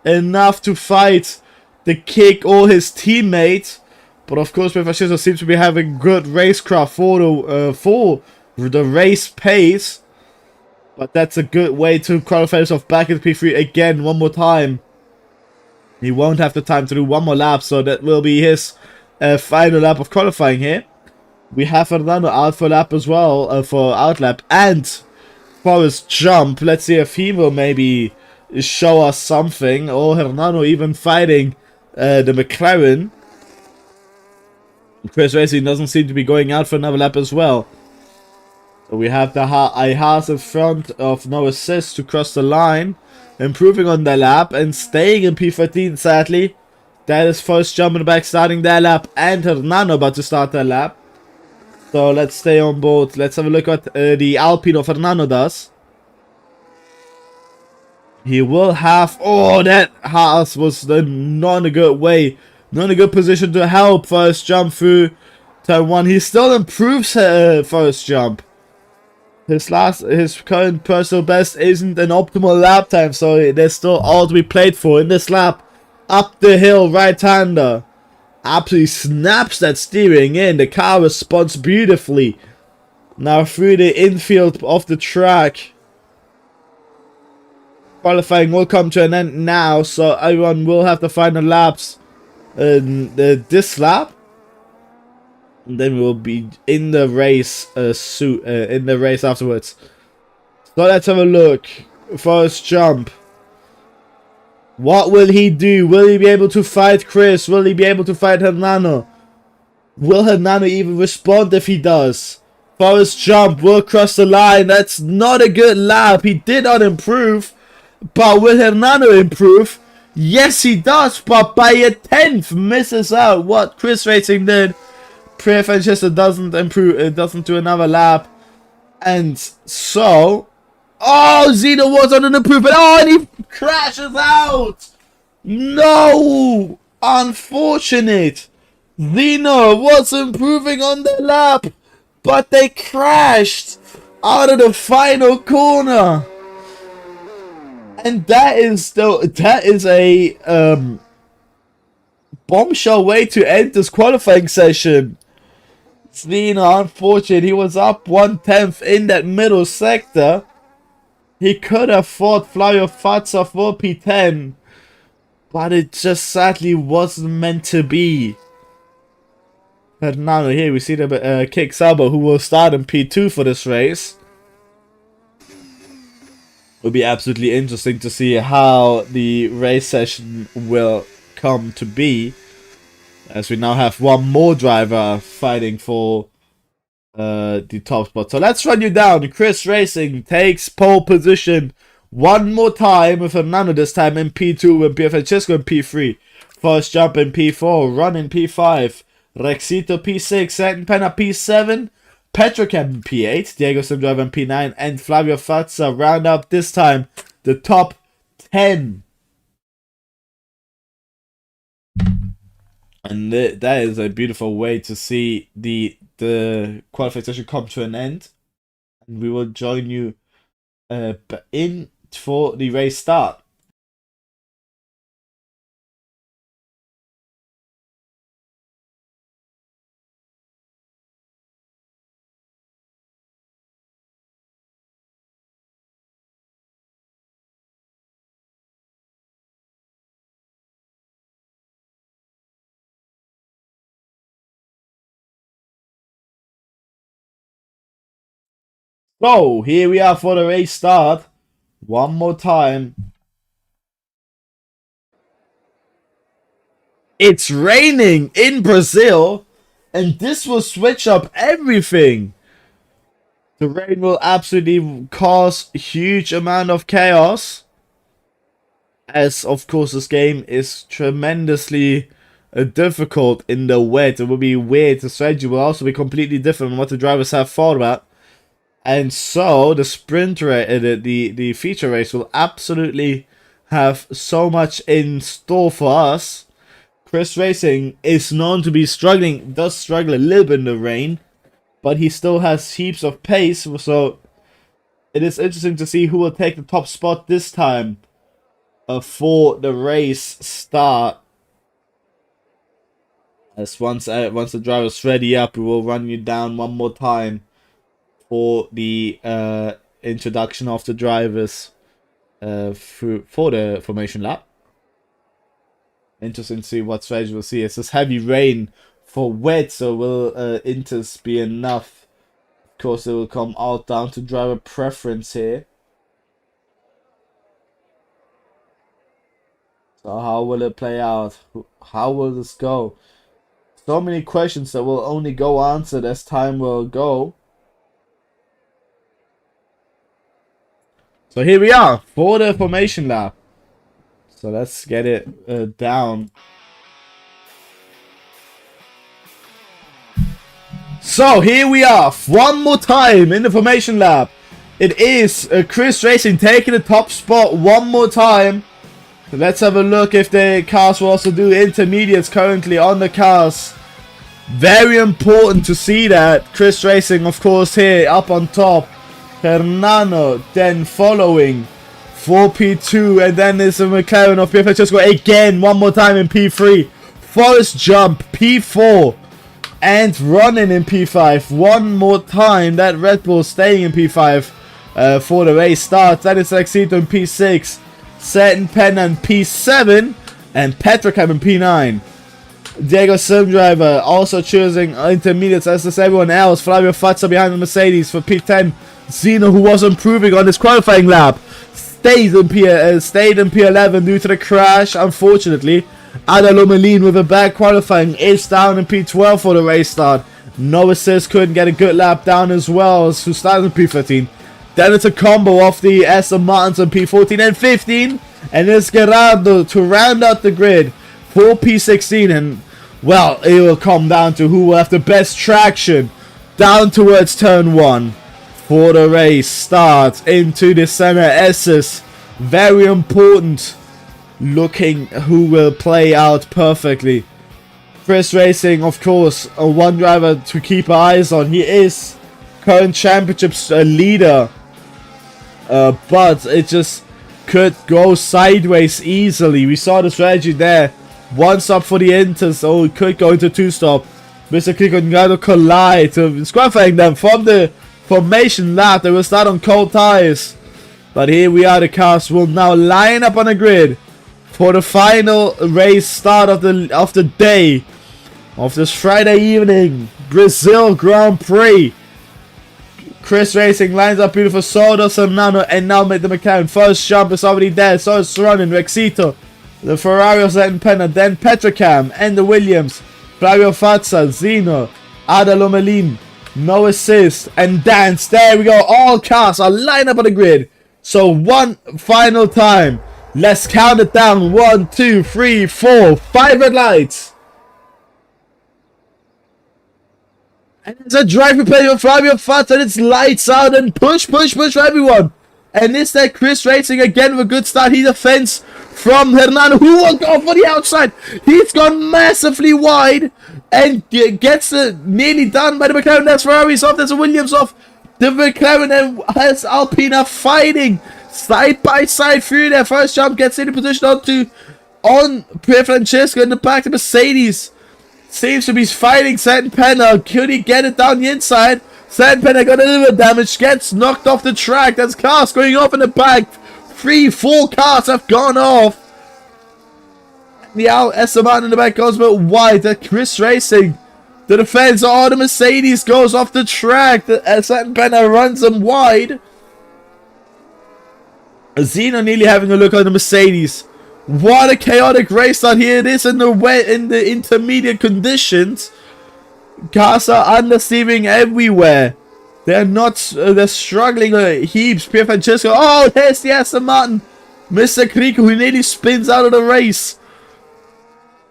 enough to fight the kick or his teammate. But of course, Francesco seems to be having good racecraft for the race pace. But that's a good way to qualify himself back into P3 again one more time. He won't have the time to do one more lap, so that will be his final lap of qualifying here. We have Fernando out for lap as well, for outlap, and for his jump. Let's see if he will maybe show us something, or Hernando even fighting the McLaren. Chris Racing doesn't seem to be going out for another lap as well. So we have the Haas in front of no assist to cross the line, improving on the lap and staying in P13 sadly. That is first jump in the back starting their lap, and Hernando about to start their lap. So let's stay on board. Let's have a look at the Alpine of Fernando does. He will have... Oh, that Haas was not in a good way. Not in a good position to help first jump through turn 1. He still improves first jump. His current personal best isn't an optimal lap time, so there's still all to be played for in this lap. Up the hill, right-hander. Absolutely snaps that steering in. The car responds beautifully. Now through the infield of the track. Qualifying will come to an end now, so everyone will have the final laps in this lap. And then we will be in the race in the race afterwards. So let's have a look. First jump. What will he do? Will he be able to fight Chris? Will he be able to fight Hernando? Will Hernando even respond if he does? First jump will cross the line. That's not a good lap. He did not improve. But will Hernando improve? Yes, he does. But by a 10th misses out what Chris Racing did. Francesco doesn't improve. It doesn't do another lap. And so... Oh, Zeno was on an improvement. Oh, and he crashes out. No. Unfortunate. Zeno was improving on the lap. But they crashed out of the final corner. And that is a bombshell way to end this qualifying session. Zeno, unfortunate. He was up 1/10 in that middle sector. He could have fought Flavio Fazza for P10, but it just sadly wasn't meant to be. But now here we see the Kick Sabo, who will start in P2 for this race. It'll be absolutely interesting to see how the race session will come to be, as we now have one more driver fighting for the top spot. So let's run you down. Chris Racing takes pole position one more time with Fernando, this time in P2 and Francesco in P3. First jump in P4, run in P5. Rexito P6, second Penna P7. Petrocam in P8, Diego Simdriver in P9, and Flavio Fazza round up this time the top 10. And that is a beautiful way to see the qualifying session come to an end. And we will join you in for the race start. So, here we are for the race start. One more time. It's raining in Brazil, and this will switch up everything. The rain will absolutely cause a huge amount of chaos. As, of course, this game is tremendously difficult in the wet. It will be weird. The strategy will also be completely different from what the drivers have thought about. And so the sprint race, the feature race will absolutely have so much in store for us. Chris Racing is known to be struggling, does struggle a little bit in the rain, but he still has heaps of pace, so it is interesting to see who will take the top spot this time for the race start. As once the driver's ready up, we will run you down one more time for the introduction of the drivers for the formation lap. Interesting to see what strategy we'll see. It's this heavy rain for wet, so will inters be enough? Of course, it will come out down to driver preference here. So how will it play out? How will this go? So many questions that will only go answered as time will go. So here we are for the formation lap. So let's get it down. So here we are, one more time in the formation lap. It is Chris Racing taking the top spot one more time. So let's have a look if the cars will also do intermediates currently on the cars. Very important to see that. Chris Racing, of course, here up on top. Hernano then following for P2, and then there's a McLaren of Pierre Francesco again one more time in P3. Forest Jump P4 and running in P5 one more time. That Red Bull staying in P5 for the race start. That is Exito in P6, Satin Pen in P7, and Petrocam in P9. Diego Simdriver also choosing intermediates as does everyone else. Flavio Fazza behind the Mercedes for P10. Zeno, who was improving on his qualifying lap, stayed in P11 due to the crash, unfortunately. Adalo Melin with a bad qualifying is down in P12 for the race start. No assist, couldn't get a good lap down as well, who started in P13. Then it's a combo of the Aston Martins in P14 and 15. And it's Gerardo to round out the grid for P16. And, well, it will come down to who will have the best traction down towards turn 1 for the race start into the center S's. Very important looking who will play out perfectly. Chris Racing, of course, one driver to keep our eyes on. He is current championships leader, but it just could go sideways easily. We saw the strategy there. One stop for the Inters, so it could go into two stop. Mr. Kiko and Gado collide, disqualifying them from the formation lap. They will start on cold tires. But here we are, the cars will now line up on the grid for the final race start of the day of this Friday evening Brazil Grand Prix. Chris Racing lines up beautiful. So does Hernano, and now made the McLaren. First jump is already there, so it's running. Rexito, the Ferrari of Satin Penna, then Petrocam and the Williams. Flavio Fazza, Zeno, Ada Lomelin, no assist, and Dance. There we go. All cars are lined up on the grid. So one final time. Let's count it down. 1, 2, 3, 4, 5 red lights. And it's a drive replay of Flavio Fazza, and it's lights out and push for everyone. And it's that Chris Racing again with a good start. He defends from Hernando, who will go for the outside. He's gone massively wide and gets nearly done by the McLaren. That's Ferrari's off. There's a Williams off. The McLaren and has Alpina fighting side by side through their first jump. Gets into position on Pierre Francesco in the back. The Mercedes seems to be fighting Satin Penna. Could he get it down the inside? Satin Penna got a little bit of damage. Gets knocked off the track. There's cars going off in the back. 3, 4 cars have gone off. The Esteban in the back goes a bit wide. The Chris Racing, the defense, oh, the Mercedes goes off the track. The Satin Penna runs them wide. Zeno nearly having a look on the Mercedes. What a chaotic race start here it is in the wet, in the intermediate conditions. Cars are understeering everywhere. They're not, they're struggling heaps. Pierre Francesco, oh, there's the Aston Martin. Mr. Krico, who nearly spins out of the race.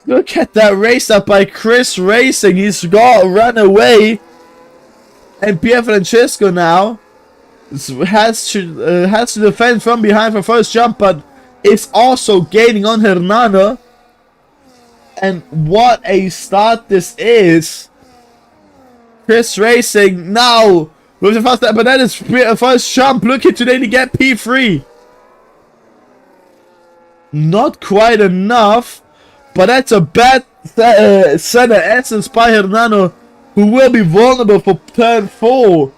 Look at that race up by Chris Racing. He's got run away. And Pierre Francesco now has to defend from behind for first jump, but is also gaining on Hernano. And what a start this is. Chris Racing now with the first lap, but that is first jump looking to nearly get P3. Not quite enough, but that's a bad center essence by Hernano, who will be vulnerable for turn 4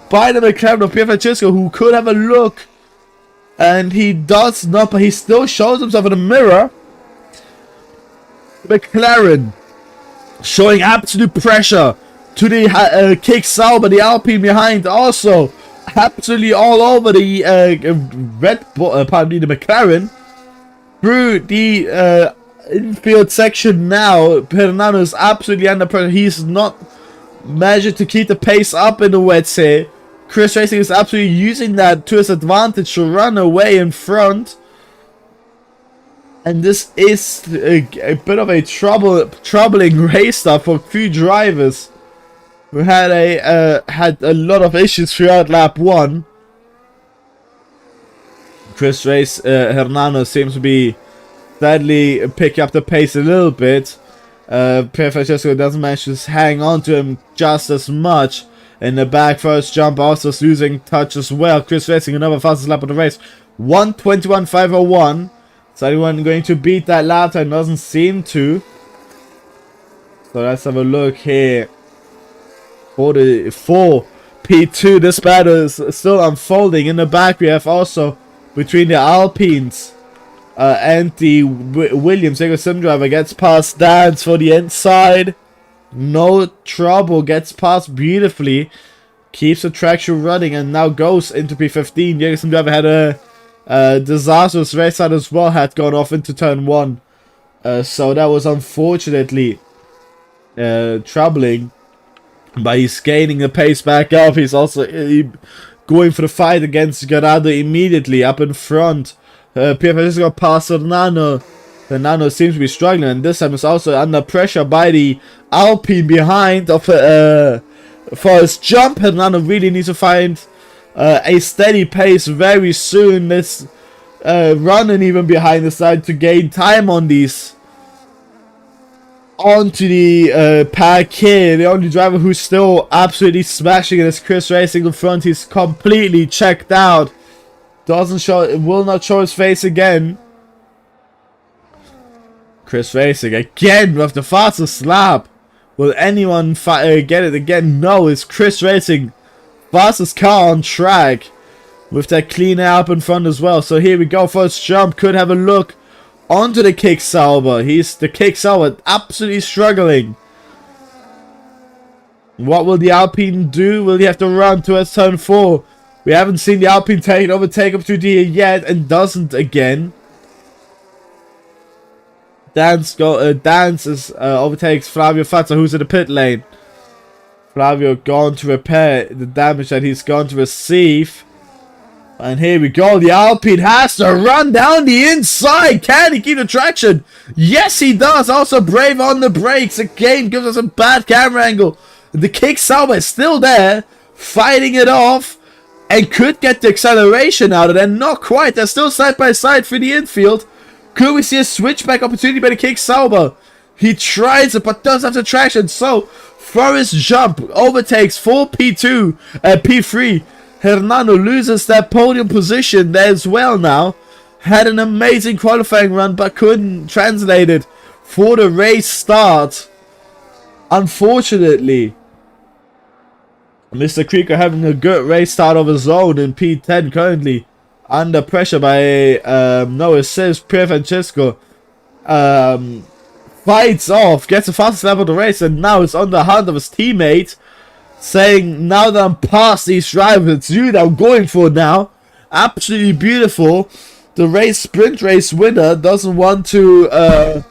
by the McLaren of Pier Francesco, who could have a look. And he does not, but he still shows himself in the mirror. McLaren showing absolute pressure to the kick Sauber, the Alpine behind, also absolutely all over the the McLaren through the infield section now. Hernano is absolutely under pressure. He's not managed to keep the pace up in the wets here. Chris Racing is absolutely using that to his advantage to run away in front. And this is a bit of a troubling race start for a few drivers who had a lot of issues throughout lap 1. Hernano seems to be sadly picking up the pace a little bit. Pier Francesco doesn't manage to hang on to him just as much. In the back, first jump also losing touch as well. Chris Racing, another fastest lap of the race, 1:21.501. Is anyone going to beat that lap time? Doesn't seem to. So let's have a look here. For P2, this battle is still unfolding. In the back, we have also between the Alpines and the Williams. Lego Sim driver gets past Dance for the inside. No trouble, gets past beautifully. Keeps the traction running and now goes into P15. Lego Sim driver had a disastrous race start as well, had gone off into turn 1. So that was unfortunately troubling. But he's gaining the pace back up. He's also going for the fight against Gerardo immediately up in front. Pier Francesco past Hernano. Hernano seems to be struggling, and this time is also under pressure by the Alpine behind for his jump. Hernano really needs to find a steady pace very soon. Let's running even behind the side to gain time on these. Onto the pack here. The only driver who's still absolutely smashing it is Chris Racing in front. He's completely checked out. Doesn't show, will not show his face again. Chris Racing again with the fastest lap. Will anyone get it again? No, it's Chris Racing. Fastest car on track. With that clean air up in front as well. So here we go. First jump. Could have a look onto the kick Sauber. The kick Sauber absolutely struggling. What will the Alpine do? Will he have to run towards turn 4? We haven't seen the Alpine overtake up to D yet, and doesn't again. Dance overtakes Flavio Fazza, who's in the pit lane. Flavio gone to repair the damage that he's gone to receive. And here we go. The Alpine has to run down the inside. Can he keep the traction? Yes, he does. Also brave on the brakes. Again, gives us a bad camera angle. The kick Sauber is still there, fighting it off, and could get the acceleration out of it. Not quite. They're still side by side through the infield. Could we see a switchback opportunity by the kick Sauber? He tries it, but does have the traction. So, for his jump, overtakes for P3. Hernano loses that podium position there as well now. Had an amazing qualifying run, but couldn't translate it for the race start. Unfortunately, Mr. Krieger having a good race start of his own in P10 currently. Under pressure by no assist. Pier Francesco fights off, gets the fastest lap of the race, and now is on the hunt of his teammate, saying, now that I'm past these drivers, it's you that I'm going for now. Absolutely beautiful. The sprint race winner doesn't want to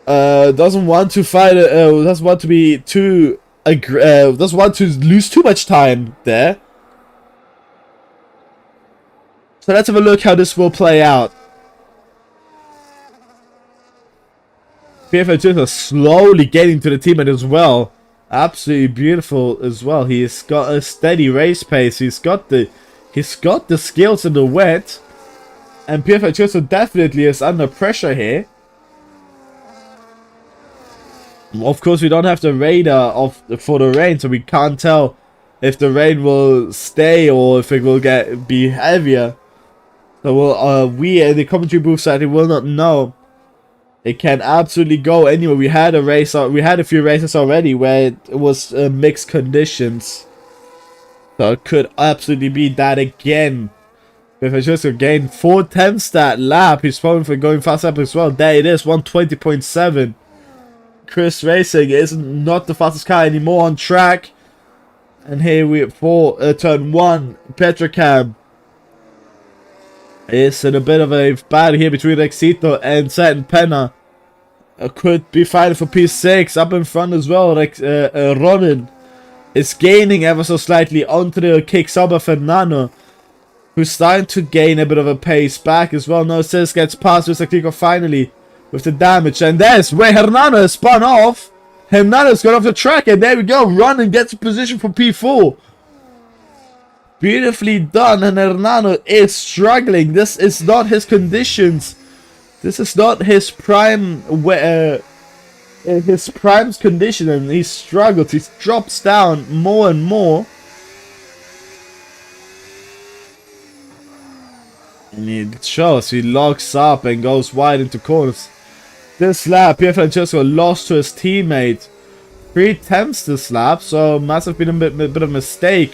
doesn't want to lose too much time there. So let's have a look how this will play out. Pier Francesco slowly getting to the teammate as well. Absolutely beautiful as well. He's got a steady race pace. He's got the skills in the wet. And Pier Francesco definitely is under pressure here. Of course, we don't have the radar for the rain, so we can't tell if the rain will stay or if it will be heavier. So we in the commentary booth side will not know. It can absolutely go anywhere. We had a few races already where it was mixed conditions. So it could absolutely be that again. If I just gain 4/10 that lap, he's probably for going fast up as well. There it is, 120.7. Chris Racing is not the fastest car anymore on track. And here we for turn 1, Petrocam is in a bit of a battle here between Rexito and Satin Penna. Could be fighting for P6 up in front as well. Ronin is gaining ever so slightly onto the kick Sauber Fernando, who's starting to gain a bit of a pace back as well. No, Sis gets past Rexito finally with the damage, and there's where Hernando is spun off. Hernando's got off the track, and there we go. Ronin gets a position for P4. Beautifully done, and Hernando is struggling. This is not his conditions. This is not his prime, his prime's condition, and he struggles. He drops down more and more. And it shows he locks up and goes wide into corners. This lap, Pier Francesco lost to his teammate 3/10 this lap, so must have been a bit of a mistake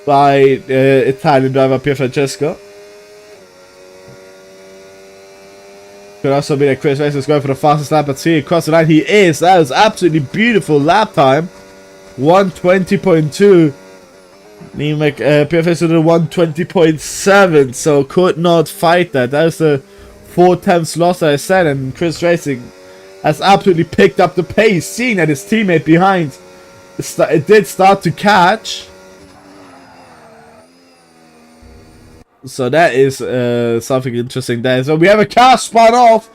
by Italian driver Pier Francesco. Could also be that Chris Race is going for the fastest lap at sea across the line. He is. That is absolutely beautiful lap time. 120.2. Pier Francesco did 120.7, so could not fight that. That is the 4/10 loss that I said, and Chris Racing has absolutely picked up the pace, seeing that his teammate behind it did start to catch. So that is something interesting there. So we have a car spun off.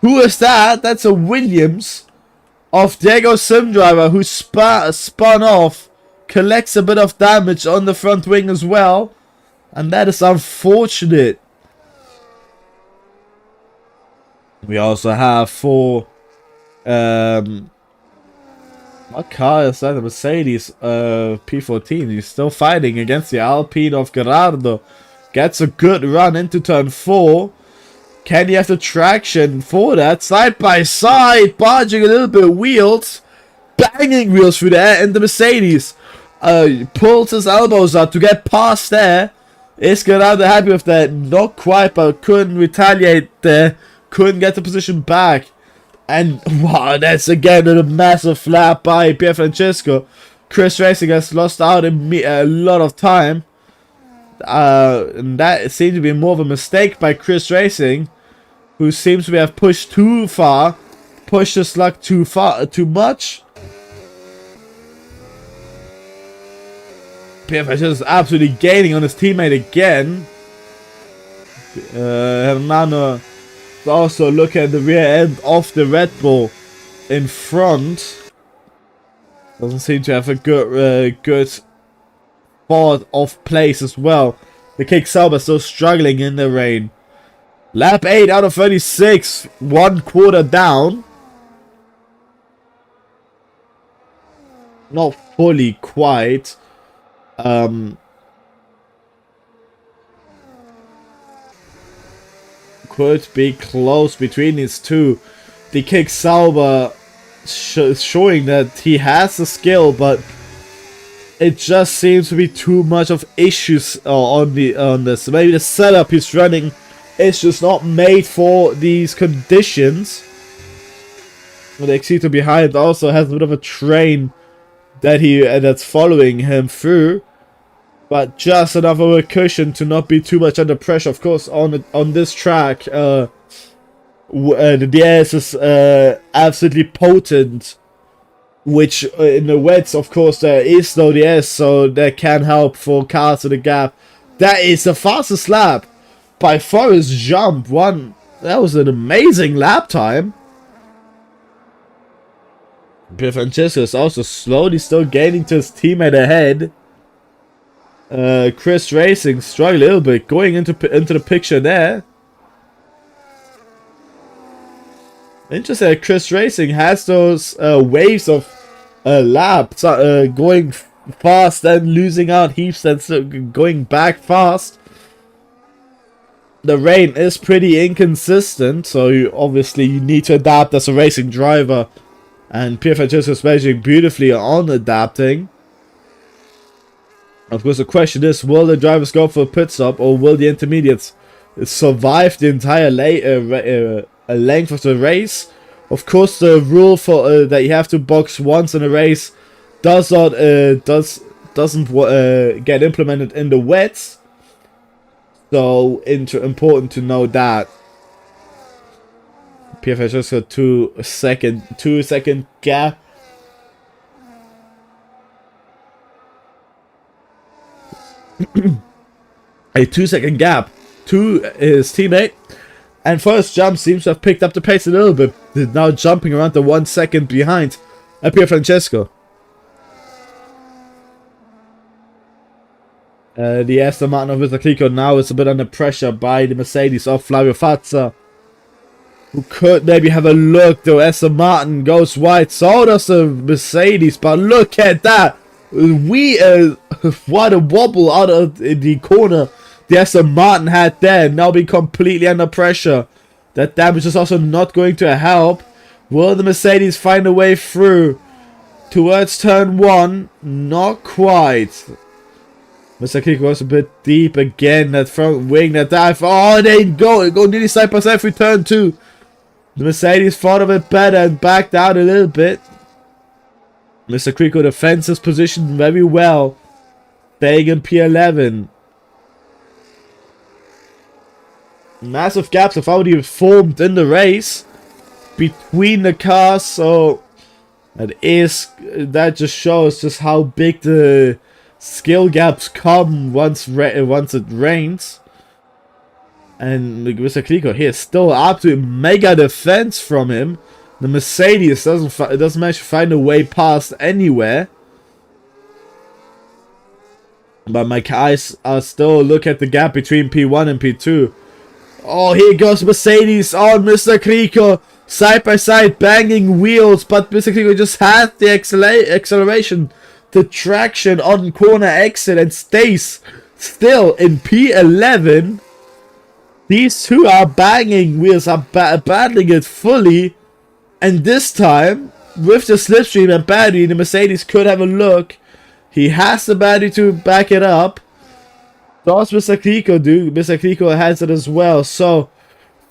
Who is that? That's a Williams of Diego Sim driver who spun off. Collects a bit of damage on the front wing as well. And that is unfortunate. We also have for what car is that? The Mercedes P14. He's still fighting against the Alpine of Gerardo. Gets a good run into turn 4. Can he have the traction for that? Side by side, barging a little bit wheels, banging wheels through there, and the Mercedes pulls his elbows up to get past there. Is Gerardo happy with that? Not quite, but couldn't retaliate there. Couldn't get the position back. And wow, that's again a massive lap by Pier Francesco. Chris Racing has lost out a lot of time. And that seemed to be more of a mistake by Chris Racing, who seems to have pushed too far, pushed his luck too much. Pier Francesco is absolutely gaining on his teammate again. Hernando also look at the rear end of the Red Bull in front. Doesn't seem to have a good spot of place as well. The Kick Sauber still struggling in the rain. Lap 8 out of 36, 1/4 down. Not fully quite. Could be close between these two. The Kick Sauber showing that he has the skill, but it just seems to be too much of issues on this. Maybe the setup he's running is just not made for these conditions. The Exito behind also has a bit of a train that that's following him through. But just enough of a cushion to not be too much under pressure. Of course, on this track, the DS is absolutely potent. Which in the wets, of course, there is no DS, so that can help for cars in the gap. That is the fastest lap by Forrest Jump. That was an amazing lap time. Pier Francesco is also slowly still gaining to his teammate ahead. Chris Racing struggle a little bit going into the picture there. Interesting that Chris Racing has those waves of laps going fast and losing out heaps and going back fast. The rain is pretty inconsistent, so you need to adapt as a racing driver. And Pierre Francesco is measuring beautifully on adapting. Of course, the question is, will the drivers go for a pit stop, or will the intermediates survive the entire length of the race? Of course, the rule for that you have to box once in a race doesn't get implemented in the wets. So important to know that. PFS just got 2 second gap. A 2 second gap to his teammate, and first jump seems to have picked up the pace a little bit. They're now jumping around the 1 second behind Pier Francesco. The Aston Martin of Mr. Clico now is a bit under pressure by the Mercedes of Flavio Fazza, who could maybe have a look. Though Aston Martin goes wide, so does the Mercedes, but look at that. What a wobble out of the corner the Aston Martin had there, now being completely under pressure. That damage is also not going to help. Will the Mercedes find a way through towards turn 1? Not quite. Mr. Kick was a bit deep again. That front wing, that dive. Oh, they go nearly side by side through turn 2. The Mercedes thought of it better and backed out a little bit. Mr. Crico defends his position very well, staying in P11. Massive gaps have already formed in the race between the cars, so that just shows just how big the skill gaps come once it rains. And Mr. Clico here still absolute mega defense from him. The Mercedes doesn't manage to find a way past anywhere. But my eyes are still look at the gap between P1 and P2. Oh, here goes Mercedes on Mr. Clico. Side by side, banging wheels. But Mr. Clico just has the acceleration, the traction on corner exit, and stays still in P11. These two are banging wheels, are battling it fully. And this time, with the slipstream and battery, the Mercedes could have a look. He has the battery to back it up. Does Mr. Clico do? Mr. Clico has it as well. So,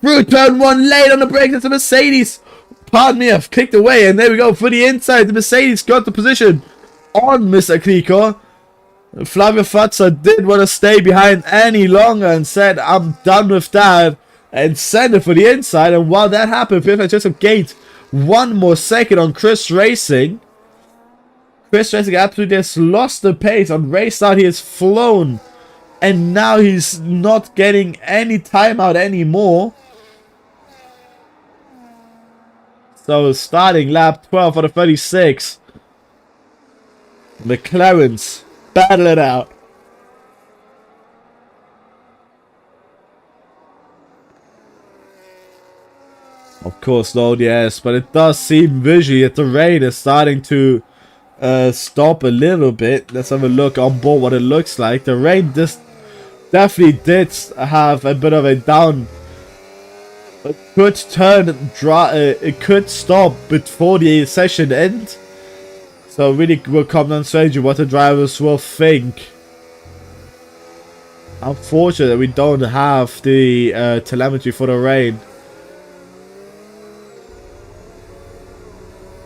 through turn 1, late on the brake, that's the Mercedes. Pardon me, I've clicked away. And there we go, for the inside. The Mercedes got the position on Mr. Clico. Flavio Fazza didn't want to stay behind any longer and said, I'm done with that. And sent it for the inside. And while that happened, Pierre Francesco gained 1 more second on Chris Racing. Chris Racing absolutely has lost the pace. On race start, he has flown. And now he's not getting any timeout anymore. So starting lap 12 out of 36. McLaren's battle it out. Of course not, yes, but it does seem visually that the rain is starting to stop a little bit. Let's have a look on board what it looks like. The rain just definitely did have a bit of a down. It could turn dry. It could stop before the session ends. So really will come down to what the drivers will think. Unfortunately, that we don't have the telemetry for the rain.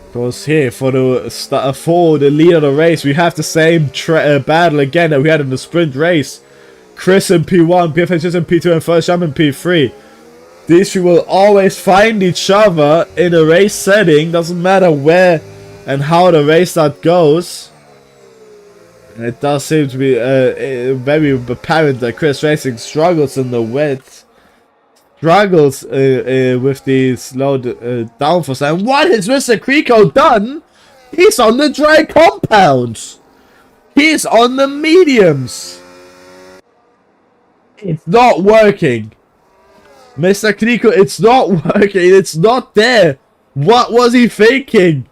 Because here for the lead of the race, we have the same battle again that we had in the sprint race. Chris in P1, PFH in P2, and First Jump in P3. These three will always find each other in a race setting. Doesn't matter where and how the race start goes. And it does seem to be very apparent that Chris Racing struggles in the wet. Struggles with these low downforce. And what has Mr. Clico done? He's on the dry compound. He's on the mediums. It's not working. Mr. Kriko, it's not working. It's not there. What was he thinking?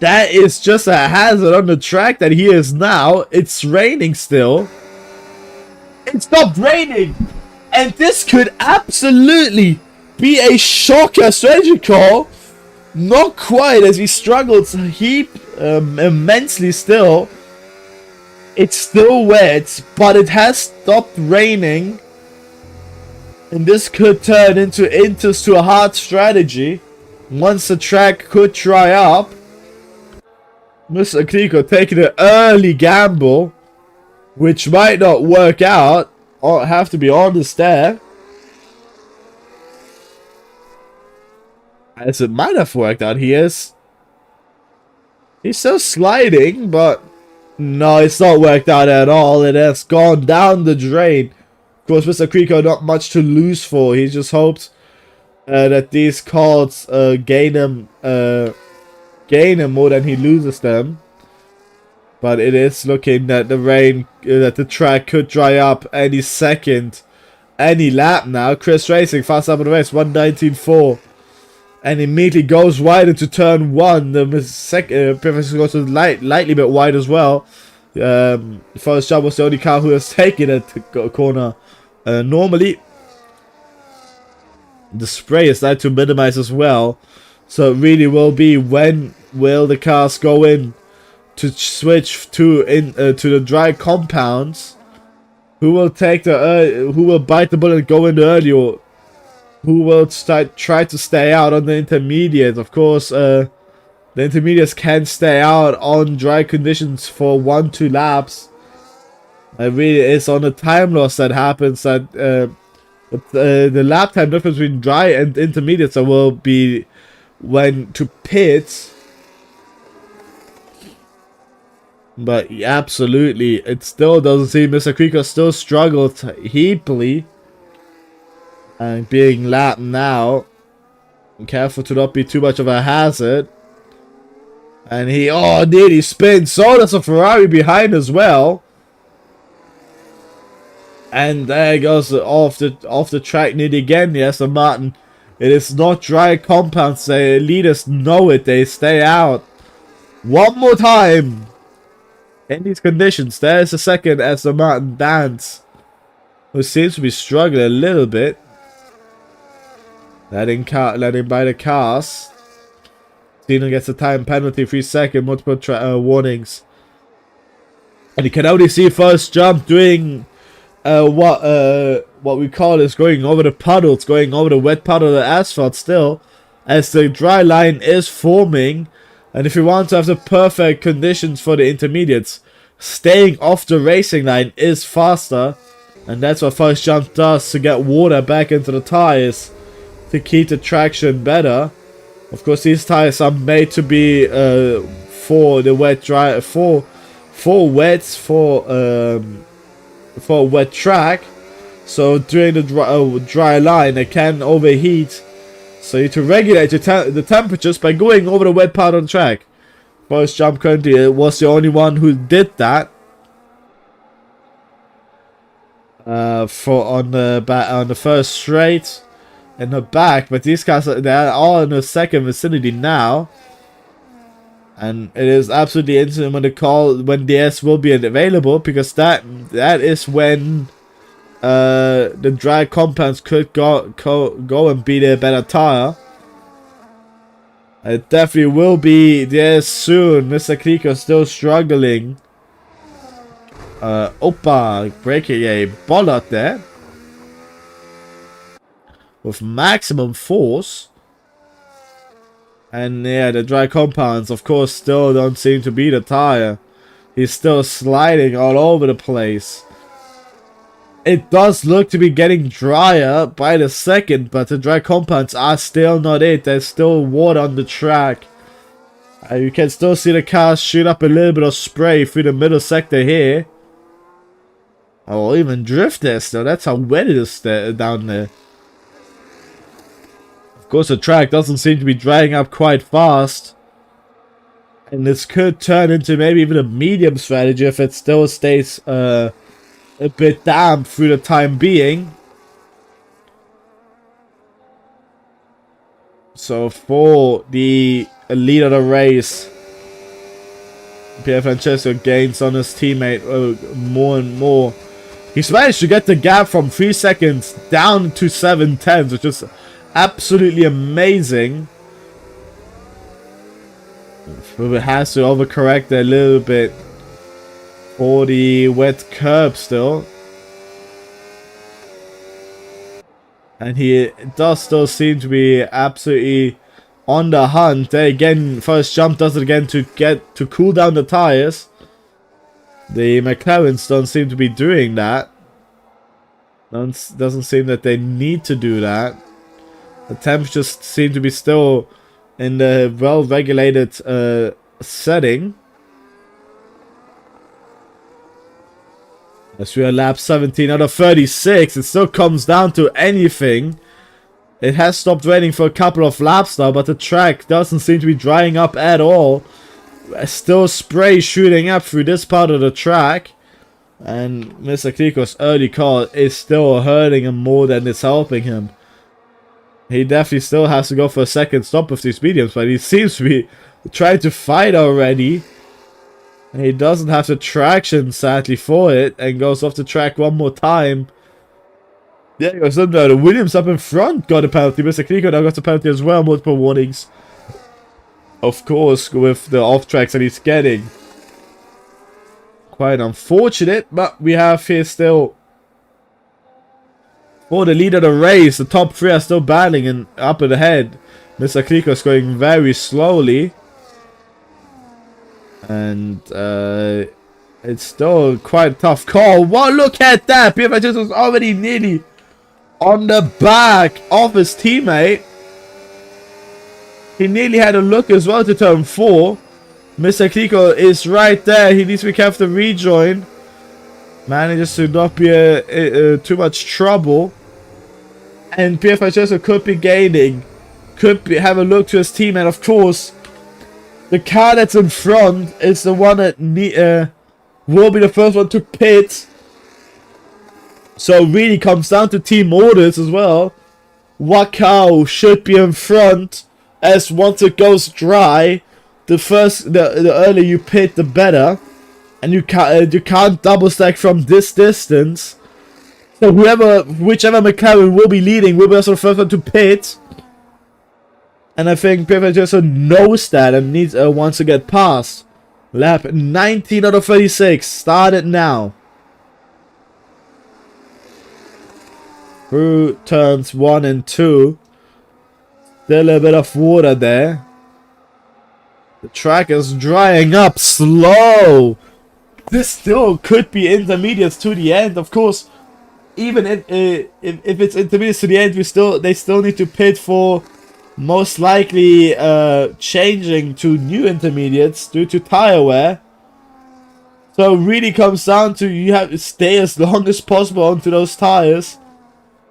That is just a hazard on the track that he is now. It's raining still. It stopped raining. And this could absolutely be a shocker strategy call. Not quite, as he struggled immensely still. It's still wet, but it has stopped raining. And this could turn into a hard strategy. Once the track could dry up. Mr. Kriko taking an early gamble, which might not work out. I'll have to be honest there. As it might have worked out, he's still sliding, but no, it's not worked out at all. It has gone down the drain. Of course, Mr. Kriko not much to lose for. He just hopes that these calls gain him more than he loses them. But it is looking that the track could dry up any second, any lap now. Chris Racing fast up on the race, 1:19.4, and immediately goes wide into turn 1. The second Professor goes to lightly bit wide as well. Forrest Jump was the only car who has taken it to corner. Normally, the spray is there to minimize as well. So it really will be when will the cars go in to switch to the dry compounds. Who will take who will bite the bullet and go in early, or who will try to stay out on the intermediate. Of course, the intermediates can stay out on dry conditions for 1-2 laps. It really is on the time loss that happens that the lap time difference between dry and intermediates will be when to pit. But absolutely, it still doesn't seem Mr. Kriko still struggled heaply. And being lapped now. Careful to not be too much of a hazard. And he nearly spins. So does a Ferrari behind as well. And there goes off the track nearly again. Yes, the Martin. It is not dry compounds. The leaders know it. They stay out. One more time. In these conditions, there's a second as the Martin Dance, who seems to be struggling a little bit. Letting by the cars. Cena gets a time penalty, 3 second, multiple warnings. And you can only see First Jump doing what we call is going over the puddles, going over the wet puddle of the asphalt still, as the dry line is forming. And if you want to have the perfect conditions for the intermediates, staying off the racing line is faster. And that's what First Jump does to get water back into the tires, to keep the traction better. Of course, these tires are made to be for the wet dry, for a wet track. So during the dry line, they can overheat. So you need to regulate the temperatures by going over the wet part on the track. First Jump currently was the only one who did that. On the first straight in the back, but these guys they're all in the second vicinity now. And it is absolutely instant when the call when DS will be available, because that is when the dry compounds could go and be their better tire. It definitely will be there soon. Mr. Kriko still struggling. Breaking a bollard there with maximum force. And yeah, the dry compounds of course still don't seem to be the tire. He's still sliding all over the place. It does look to be getting drier by the second, but the dry compounds are still not it. There's still water on the track. You can still see the cars shoot up a little bit of spray through the middle sector here. Oh, even drift there still. That's how wet it is there, down there. Of course, the track doesn't seem to be drying up quite fast. And this could turn into maybe even a medium strategy if it still stays a bit damp through the time being. So for the lead of the race, Pier Francesco gains on his teammate more and more. He's managed to get the gap from 3 seconds down to 7/10, which is absolutely amazing. But has to overcorrect a little bit for the wet curb still. And he does still seem to be absolutely on the hunt. There again, first jump does it again to get to cool down the tires. The McLarens don't seem to be doing that. Doesn't seem that they need to do that. The temperatures seem to be still in the well-regulated setting. As we are lap 17 out of 36, it still comes down to anything. It has stopped raining for a couple of laps now, but the track doesn't seem to be drying up at all. Still spray shooting up through this part of the track. And Mr. Kliko's early call is still hurting him more than it's helping him. He definitely still has to go for a second stop with these mediums, but he seems to be trying to fight already. And he doesn't have the traction, sadly, for it, and goes off the track one more time. Yeah, he goes under. The Williams up in front got a penalty. Mr. Kliko now got a penalty as well. Multiple warnings. Of course, with the off tracks that he's getting. Quite unfortunate, but we have here still for the lead of the race. The top three are still battling and up at the head. Mr. Kliko is going very slowly. And it's still quite a tough call. Wow, look at that! Pierre Francesco was already nearly on the back of his teammate. He nearly had a look as well to turn 4. Mr. Kliko is right there. He needs to be careful to rejoin. Manages to not be too much trouble. And Pierre Francesco could be gaining. Have a look to his teammate, of course. The car that's in front is the one that will be the first one to pit. So it really comes down to team orders as well. What car should be in front, as once it goes dry, the earlier you pit, the better. And you can't double stack from this distance. So whichever McLaren will be leading will be also the first one to pit. And I think Pierre Francesco knows that and needs wants to get past. Lap 19 out of 36. Started now. Through turns 1 and 2. Still a bit of water there. The track is drying up slow. This still could be intermediates to the end. Of course, even if it's intermediates to the end, they still need to pit for most likely changing to new intermediates due to tire wear. So it really comes down to you have to stay as long as possible onto those tires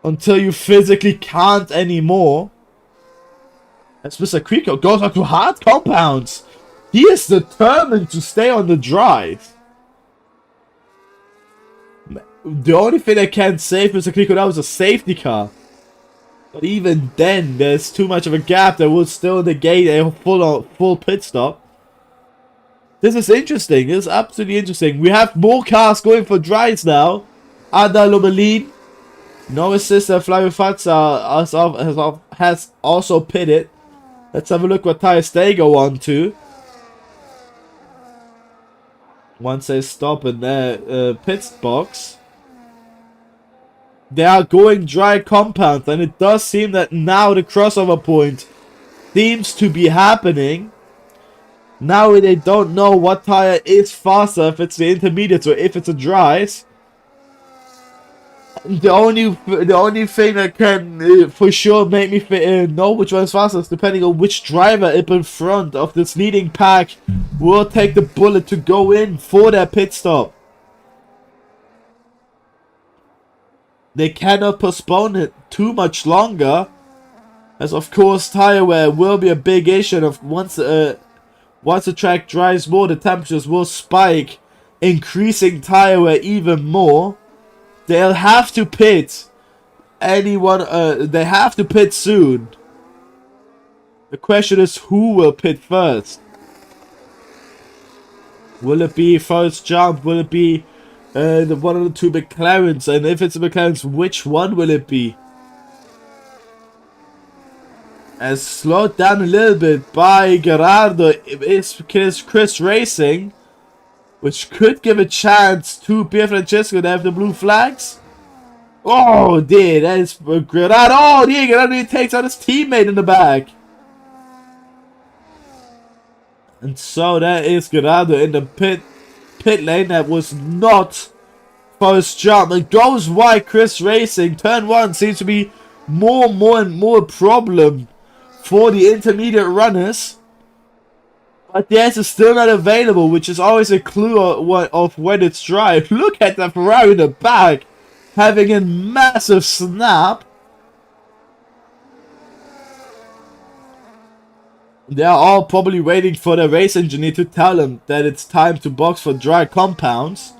until you physically can't anymore. As Mr. Kliko goes on to hard compounds, he is determined to stay on the drive. The only thing that can save Mr. Kliko now is a safety car. But even then, there's too much of a gap that will still negate a full pit stop. This is interesting. This is absolutely interesting. We have more cars going for dries now. Ada Lomelin, no assist, Flavio Fazza has also pitted. Let's have a look what tires they go on to. Once they stop in their pit box. They are going dry compound, and it does seem that now the crossover point seems to be happening. Now they don't know what tire is faster, if it's the intermediates or if it's a dries. The only thing that can for sure make me know which one is faster is depending on which driver up in front of this leading pack will take the bullet to go in for their pit stop. They cannot postpone it too much longer, as of course tire wear will be a big issue. Of once the track dries more, the temperatures will spike, increasing tire wear even more. They'll have to pit anyone. They have to pit soon. The question is, who will pit first? Will it be first jump? Will it be one of the two McLarens? And if it's a McLarens, which one will it be? And slowed down a little bit by Gerardo is Chris Racing, which could give a chance to Pier Francesco to have the blue flags. Oh, dear, that is Gerardo. Oh, dear, Gerardo takes out his teammate in the back. And so that is Gerardo in the pit lane. That was not first jump. It goes wide. Chris Racing. Turn 1 seems to be more and more a problem for the intermediate runners. But yes, it's still not available, which is always a clue of when it's dry. Look at the Ferrari in the back, having a massive snap. They are all probably waiting for the race engineer to tell them that it's time to box for dry compounds.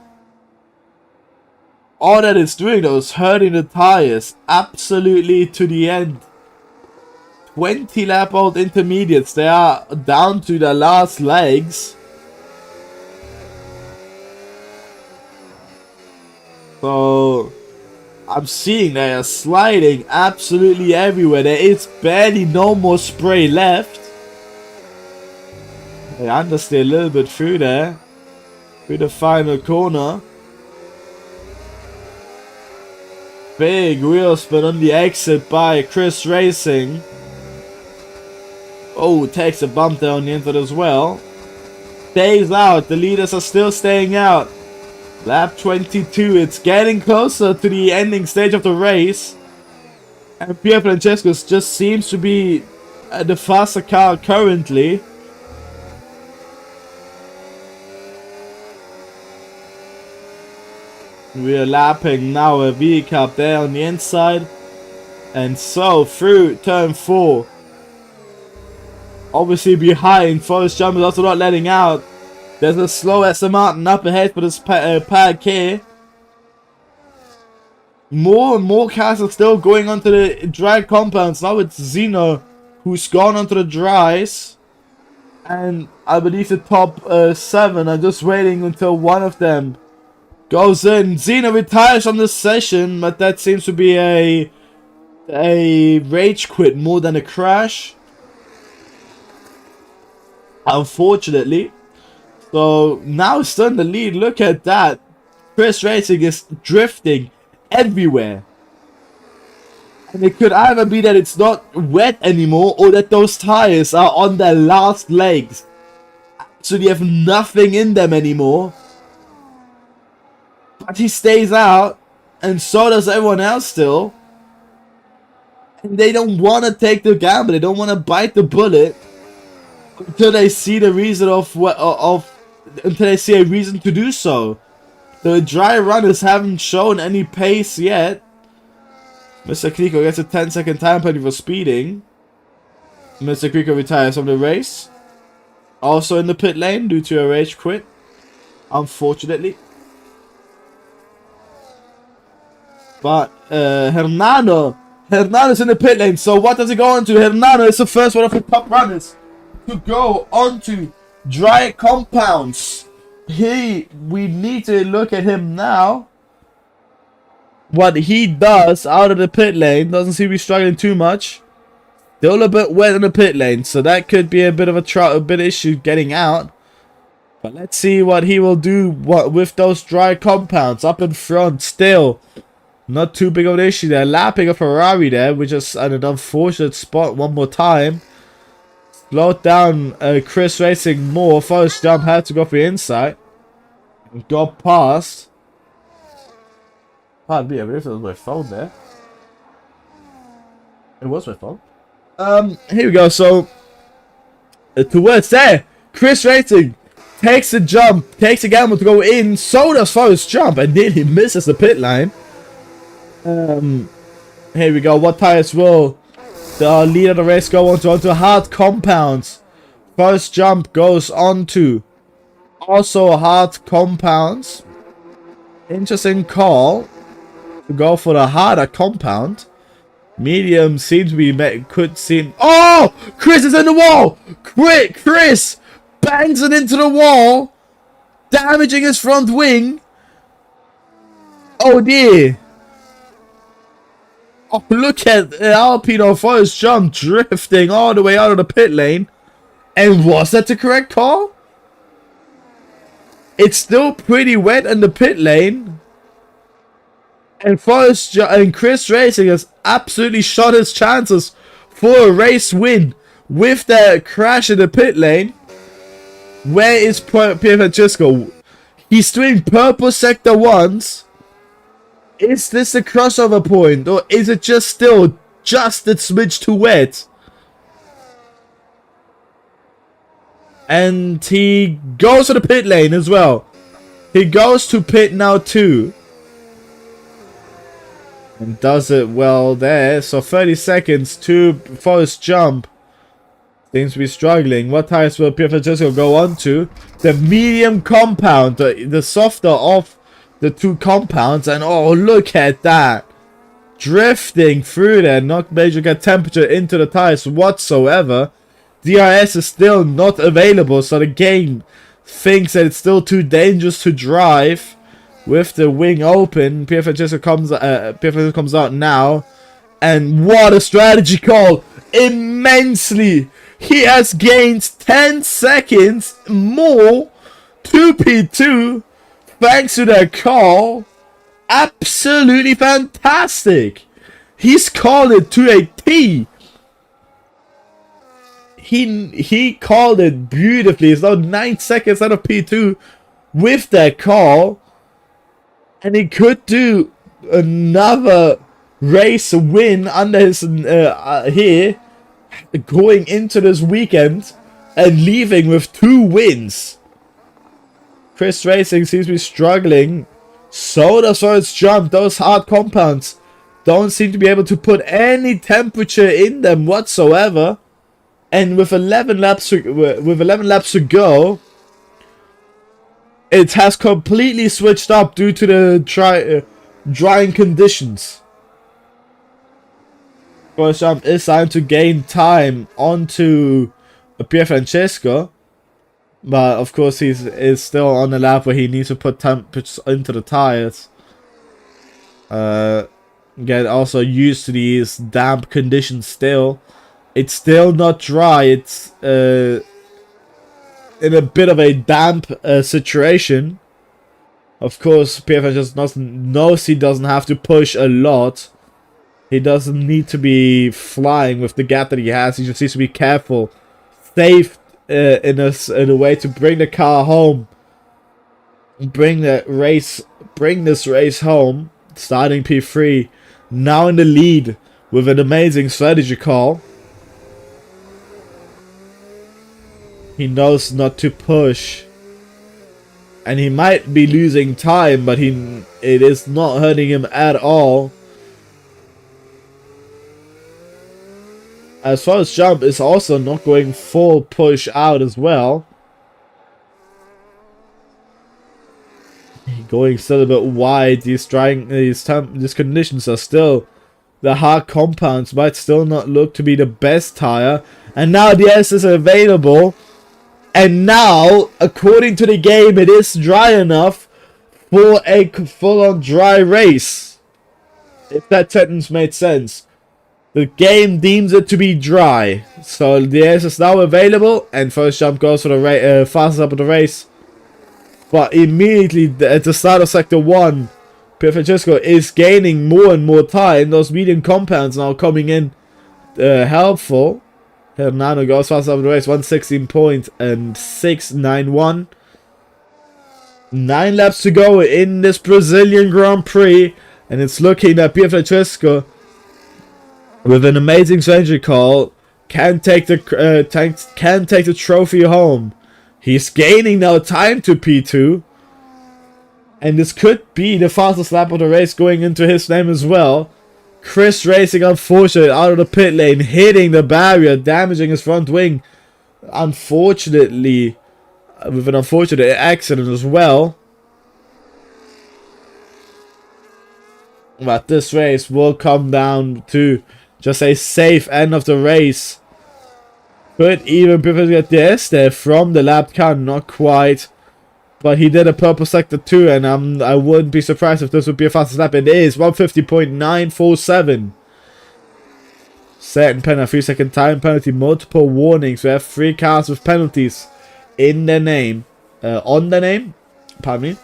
All that it's doing though is hurting the tires absolutely to the end. 20 lap old intermediates, they are down to the last legs. So I'm seeing they are sliding absolutely everywhere. There is barely no more spray left. They understeer a little bit through there, through the final corner. Big wheel spin on the exit by Chris Racing. Oh, takes a bump there on the inside as well. Stays out. The leaders are still staying out. Lap 22. It's getting closer to the ending stage of the race. And Pier Francesco just seems to be the faster car currently. We are lapping now a V-Cup there on the inside. And so through turn 4. Obviously behind. Forrest Jump is also not letting out. There's a slow Aston Martin up ahead for this Pad K. More and more cars are still going onto the dry compounds. Now it's Zeno who's gone onto the dries. And I believe the top 7 are just waiting until one of them goes in. Zeno retires from this session, but that seems to be a rage quit more than a crash, unfortunately. So now still in the lead. Look at that. Chris Racing is drifting everywhere. And it could either be that it's not wet anymore or that those tires are on their last legs. So they have nothing in them anymore. But he stays out, and so does everyone else still. And they don't want to take the gamble. They don't want to bite the bullet until they see the reason until they see a reason to do so. The dry runners haven't shown any pace yet. Mr. Kliko gets a 10-second time penalty for speeding. Mr. Kliko retires from the race. Also in the pit lane due to a rage quit, unfortunately. But Hernano's in the pit lane. So what does he go on to? Hernano is the first one of the top runners to go onto dry compounds. We need to look at him now. What he does out of the pit lane. Doesn't seem to be struggling too much. Still a bit wet in the pit lane, so that could be a bit of a bit issue getting out. But let's see what he will do with those dry compounds up in front. Still not too big of an issue there. Lapping a Ferrari there, which is an unfortunate spot one more time. Slowed down Chris Racing more. First jump had to go for the inside. And got past. Pardon me, I believe it was my phone there. It was my phone. Here we go. So, towards there, Chris Racing takes a jump, takes a gamble to go in. So does Forrest Jump, and then he misses the pit line. Here we go. What tires will the leader of the race go onto hard compounds? First Jump goes onto also hard compounds. Interesting call. go for the harder compound. Medium seems to be could seem. Oh, Chris is in the wall. Quick, Chris bangs it into the wall, damaging his front wing. Oh dear. Oh, look at Alpino first jump drifting all the way out of the pit lane. And was that the correct call? It's still pretty wet in the pit lane. And Chris Racing has absolutely shot his chances for a race win with the crash in the pit lane. Where is Pierre Francesco? He's doing purple sector 1s. Is this a crossover point, or is it just still just a smidge too wet? And he goes to the pit lane as well. He goes to pit now too. And does it well there. So 30 seconds to first jump. Seems to be struggling. What tires will Pierre Francesco go on to? The medium compound. The softer of the two compounds. And oh, look at that. Drifting through there. Not major get temperature into the tires whatsoever. DRS is still not available. So the game thinks that it's still too dangerous to drive. With the wing open, Pierre Francesco comes out now. And what a strategy call. Immensely. He has gained 10 seconds more to P2 thanks to that call. Absolutely fantastic. He's called it to a T. He called it beautifully. It's now 9 seconds out of P2 with that call. And he could do another race win under his here, going into this weekend and leaving with 2 wins. Chris Racing seems to be struggling. So does first jump. Those hard compounds don't seem to be able to put any temperature in them whatsoever. And with 11 laps to go, it has completely switched up due to the drying conditions. First jump is time to gain time onto Pierre Francesco. But of course he is still on the lap where he needs to put temperature into the tires. Get also used to these damp conditions still. It's still not dry. It's in a bit of a damp situation. Of course, Pierre just knows he doesn't have to push a lot. He doesn't need to be flying with the gap that he has. He just needs to be careful, safe in a way to bring the car home, bring this race home. Starting P3, now in the lead with an amazing strategy call. He knows not to push. And he might be losing time, but it is not hurting him at all. As far as jump is also not going full push out as well. Going still a bit wide. These conditions are still, the hard compounds might still not look to be the best tire. And now the S is available. And now, according to the game, it is dry enough for a full-on dry race. If that sentence made sense. The game deems it to be dry. So the S is now available. And first jump goes for the fastest up of the race. But immediately at the start of Sector 1, Pierre Francesco is gaining more and more time. Those medium compounds now coming in helpful. Hernando goes fast up the race, 116.691. 9 laps to go in this Brazilian Grand Prix. And it's looking that Pierre Francesco, with an amazing strategy call, can take the trophy home. He's gaining now time to P2. And this could be the fastest lap of the race going into his name as well. Chris Racing, unfortunately, out of the pit lane, hitting the barrier, damaging his front wing. Unfortunately, with an unfortunate accident as well. But this race will come down to just a safe end of the race. Could even get the S from the lap count, not quite. But he did a purple sector too, and I wouldn't be surprised if this would be a fastest lap. It is 150.947. Second penalty, 3-second time penalty, multiple warnings. We have 3 cars with penalties in their name, on their name. Pardon me.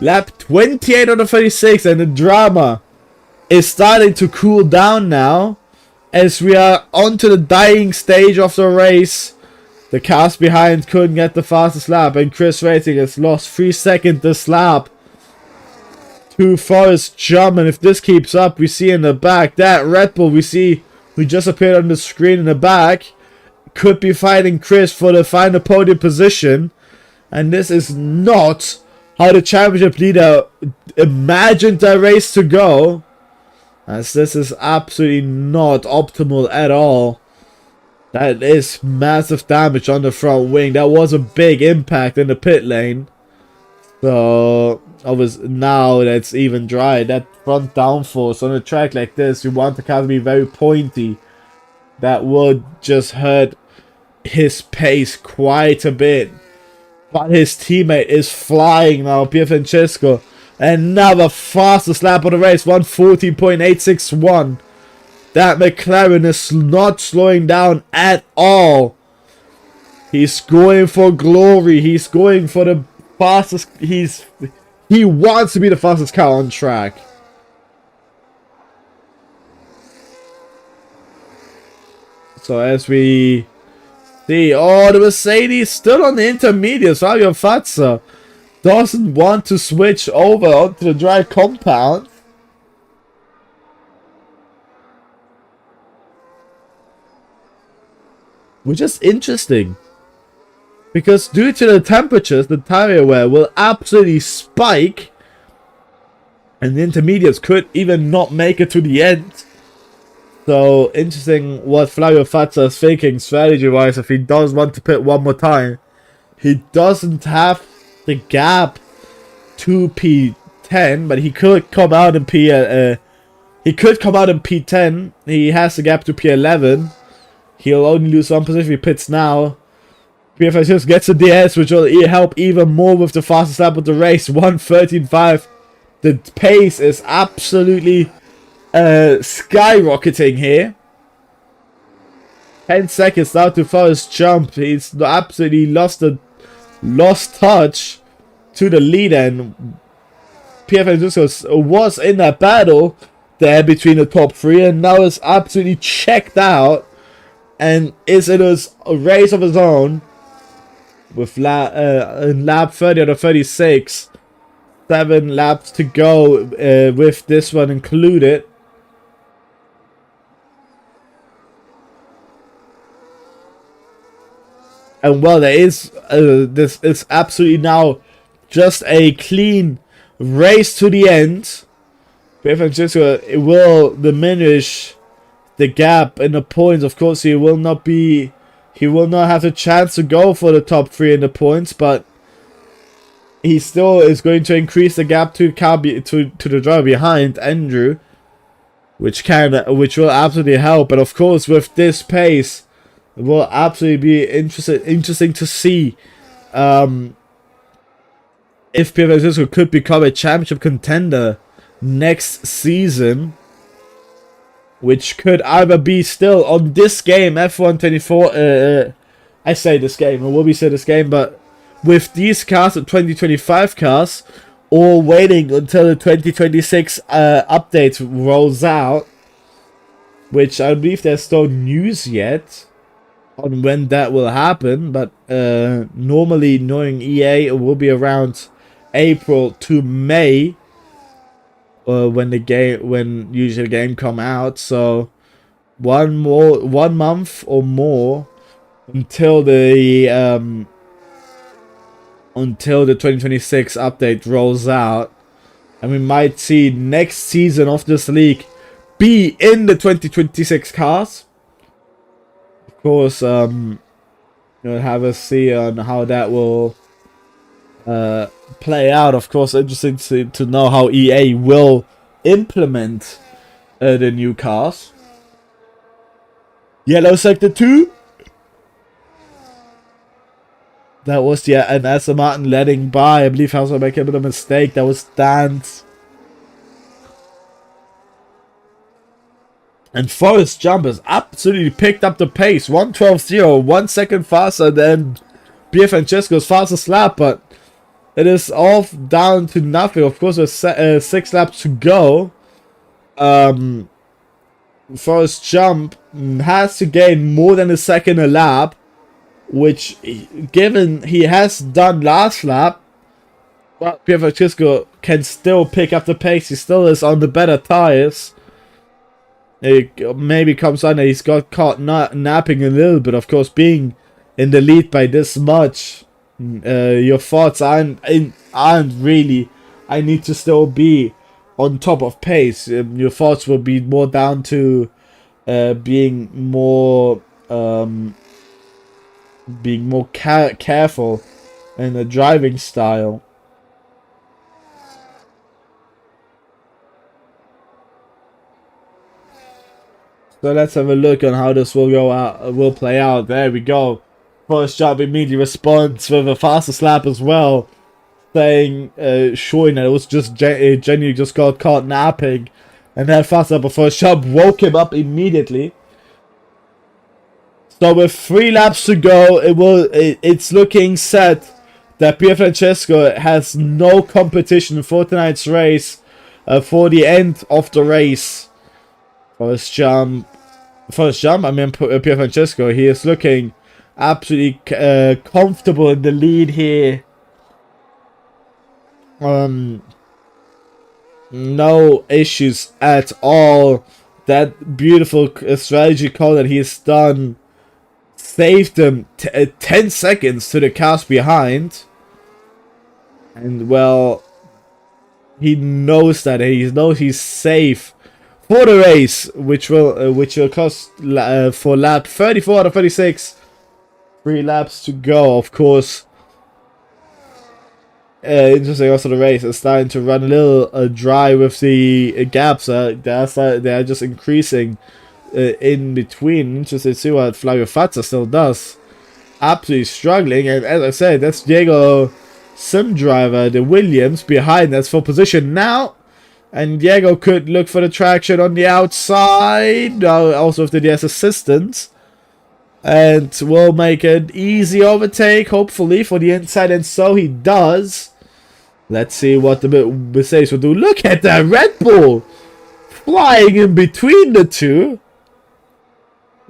Lap 28 on the 36, and the drama is starting to cool down now, as we are onto the dying stage of the race. The cars behind couldn't get the fastest lap, and Chris Racing has lost 3 seconds this lap to Forrest Jump. And if this keeps up, we see in the back that Red Bull we see who just appeared on the screen in the back could be fighting Chris for the final podium position, and this is not how the championship leader imagined the race to go, as this is absolutely not optimal at all. That is massive damage on the front wing. That was a big impact in the pit lane. So now that's even dry. That front downforce on a track like this, you want the car to be very pointy. That would just hurt his pace quite a bit. But his teammate is flying now, Pier Francesco. Another fastest lap of the race, 114.861. That McLaren is not slowing down at all. He's going for glory. He's going for the fastest. He wants to be the fastest car on track. So as we see, the Mercedes still on the intermediates. Fabio Fazza doesn't want to switch over onto the dry compound. Which is interesting, because due to the temperatures, the tire wear will absolutely spike, and the intermediates could even not make it to the end. So interesting what Flavio Fazza is thinking strategy-wise. If he does want to pit one more time, he doesn't have the gap to P10, but he could come out in P10. He has the gap to P11. He'll only lose 1 position if he pits now. PFS just gets a DS, which will help even more with the fastest lap of the race. 1:13.5. The pace is absolutely skyrocketing here. 10 seconds now to Forrest Jump. He's absolutely lost touch to the lead, and PFS was in that battle there between the top 3, and now is absolutely checked out. And is in a race of his own with lap 30 out of 36. 7 laps to go with this one included. And well, this is absolutely now just a clean race to the end. It will diminish the gap in the points. Of course, he will not have the chance to go for the top 3 in the points, but he still is going to increase the gap to the driver behind, Andrew, which will absolutely help. But of course, with this pace, it will absolutely be interesting to see if Pier Francesco could become a championship contender next season, which could either be still on this game, F1 24. I say this game, or will we say this game, but with these cars, the 2025 cars, or waiting until the 2026 update rolls out, which I believe there's no news yet on when that will happen, but normally, knowing EA, it will be around April to May when usually the game come out. So 1 month or more until the 2026 update rolls out, and we might see next season of this league be in the 2026 cars. Of course, you'll have a see on how that will play out. Of course, interesting to know how EA will implement the new cars. Yellow sector 2. That was, yeah, and Aston Martin letting by. I believe I was making a bit of a mistake. That was Dan's. And Forrest Jump has absolutely picked up the pace. 1:12.0, 1 second faster than Pier Francesco's fastest lap, but it is all down to nothing. Of course, there's 6 laps to go. Forrest Jump has to gain more than a second a lap, which, given he has done last lap, but Pier Francesco can still pick up the pace. He still is on the better tires. It maybe comes on that he's got caught napping a little bit. Of course, being in the lead by this much, your thoughts aren't really, I need to still be on top of pace. Your thoughts will be more down to being more careful in the driving style. So let's have a look on how this will play out. There we go. Forrest Jump immediately responds with a fastest lap as well, saying, showing that it was just genuinely just got caught napping, and that fast lap before Jump woke him up immediately. So with 3 laps to go, it's looking set that Pier Francesco has no competition for tonight's race, for the end of the race. First jump, I mean Pier Francesco, he is looking absolutely comfortable in the lead here. No issues at all. That beautiful strategy call that he's done saved them 10 seconds to the cars behind. And well, he knows that. He knows he's safe for the race, which will cost for lap 34 out of 36. 3 laps to go, of course. Interesting. Also, the race is starting to run a little dry with the gaps. They're just increasing in between. Interesting to see what Flavio Fazza still does. Absolutely struggling, and as I said, that's Diego Sim driver, the Williams behind. That's for position now. And Diego could look for the traction on the outside. Also with the DS assistance. And will make an easy overtake, hopefully, for the inside. And so he does. Let's see what the Mercedes will do. Look at that Red Bull flying in between the two.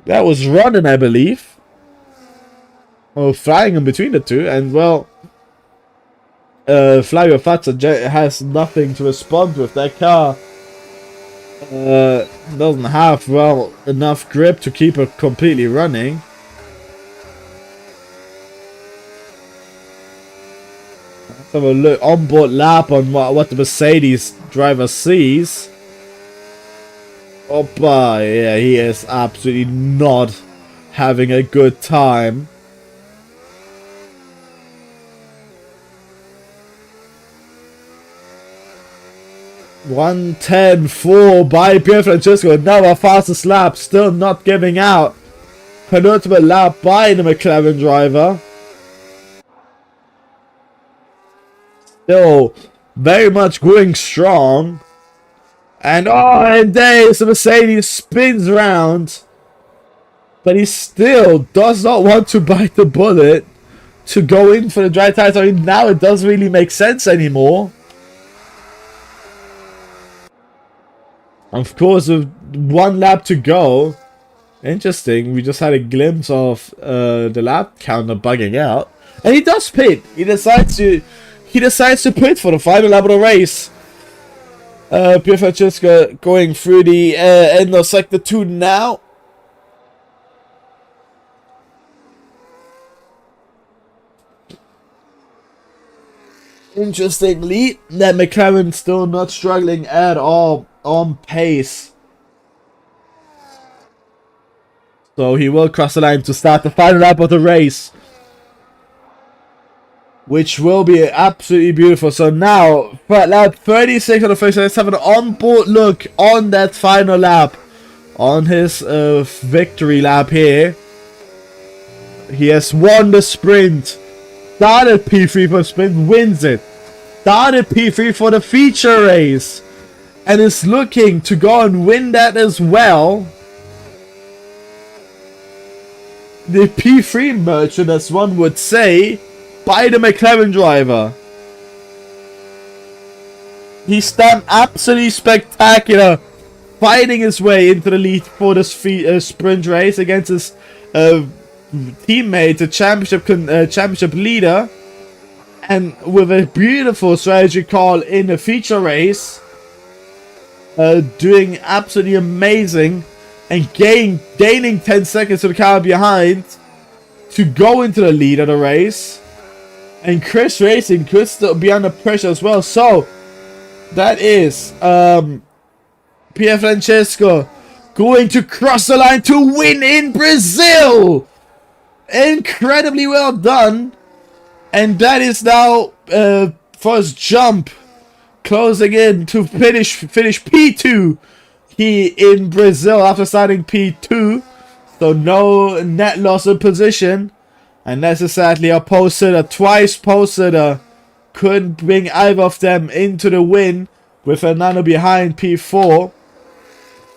That was running, I believe. Oh, flying in between the two. And, well, Flavio Fazza has nothing to respond with. That car doesn't have, well, enough grip to keep it completely running. Let's have a look, onboard lap on what the Mercedes driver sees. Opa, yeah, he is absolutely not having a good time. .1:10.4 by Pier Francesco. Another fastest lap, still not giving out. Penultimate lap by the McLaren driver. Still very much going strong. And and there the Mercedes spins around. But he still does not want to bite the bullet to go in for the dry tires. I mean, now it doesn't really make sense anymore. Of course, with 1 lap to go. Interesting. We just had a glimpse of the lap counter bugging out, and he does pit. He decides to pit for the final lap of the race. Pier Francesco going through the end of sector 2 now. Interestingly, that McLaren still not struggling at all on pace. So he will cross the line to start the final lap of the race. which will be absolutely beautiful. So now, for lap 36 on the first, let's have an onboard look on that final lap, on his victory lap here. He has won the sprint, started P3 for the sprint, wins it, started P3 for the feature race, and is looking to go and win that as well. The P3 merchant, as one would say, by the McLaren driver. He's done absolutely spectacular, fighting his way into the lead for this sprint race against his teammate, the championship leader, and with a beautiful strategy call in the feature race, doing absolutely amazing and gaining 10 seconds to the car behind to go into the lead of the race. And Chris Racing could still be under pressure as well. So that is Pierre Francesco going to cross the line to win in Brazil. Incredibly well done. And that is now first jump closing in to finish P2 here in Brazil after starting P2. So no net loss of position. And necessarily a pole sitter, twice pole sitter, couldn't bring either of them into the win with Fernando behind P4.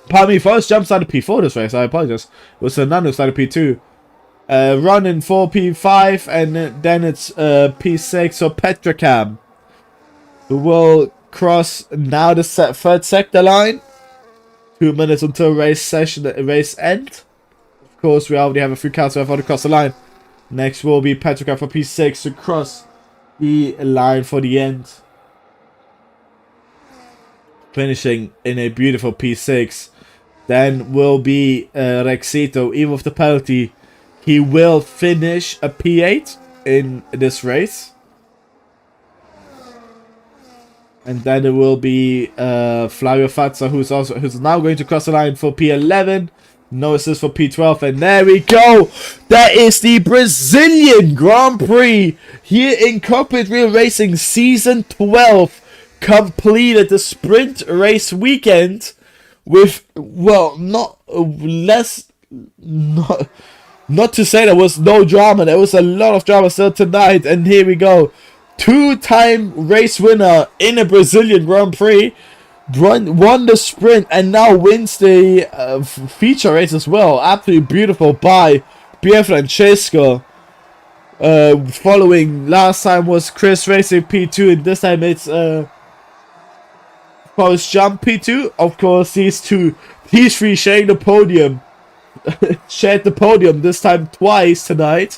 Pardon me, first jump started P4 this race, I apologize. It was Fernando who started P2. Running for P5, and then it's P6, so Petrocam, who will cross now the third sector line. 2 minutes until race end. Of course, we already have a few cars left to cross the line. Next will be Petrocam for P6 to cross the line for the end. Finishing in a beautiful P6. Then will be Rexito, even with the penalty. He will finish a P8 in this race. And then it will be Flavio Fazza, who's now going to cross the line for P11. No assist for P12, and there we go. That is the Brazilian Grand Prix here in Cockpit View Racing Season 12. Completed the sprint race weekend with, well, not to say there was no drama. There was a lot of drama still tonight, and here we go. Two-time race winner in a Brazilian Grand Prix. Won the sprint and now wins the feature race as well. Absolutely beautiful by Pier Francesco. Following last time was Chris Racing P2, and this time it's post jump P2. Of course, these three sharing the podium. Shared the podium this time twice tonight,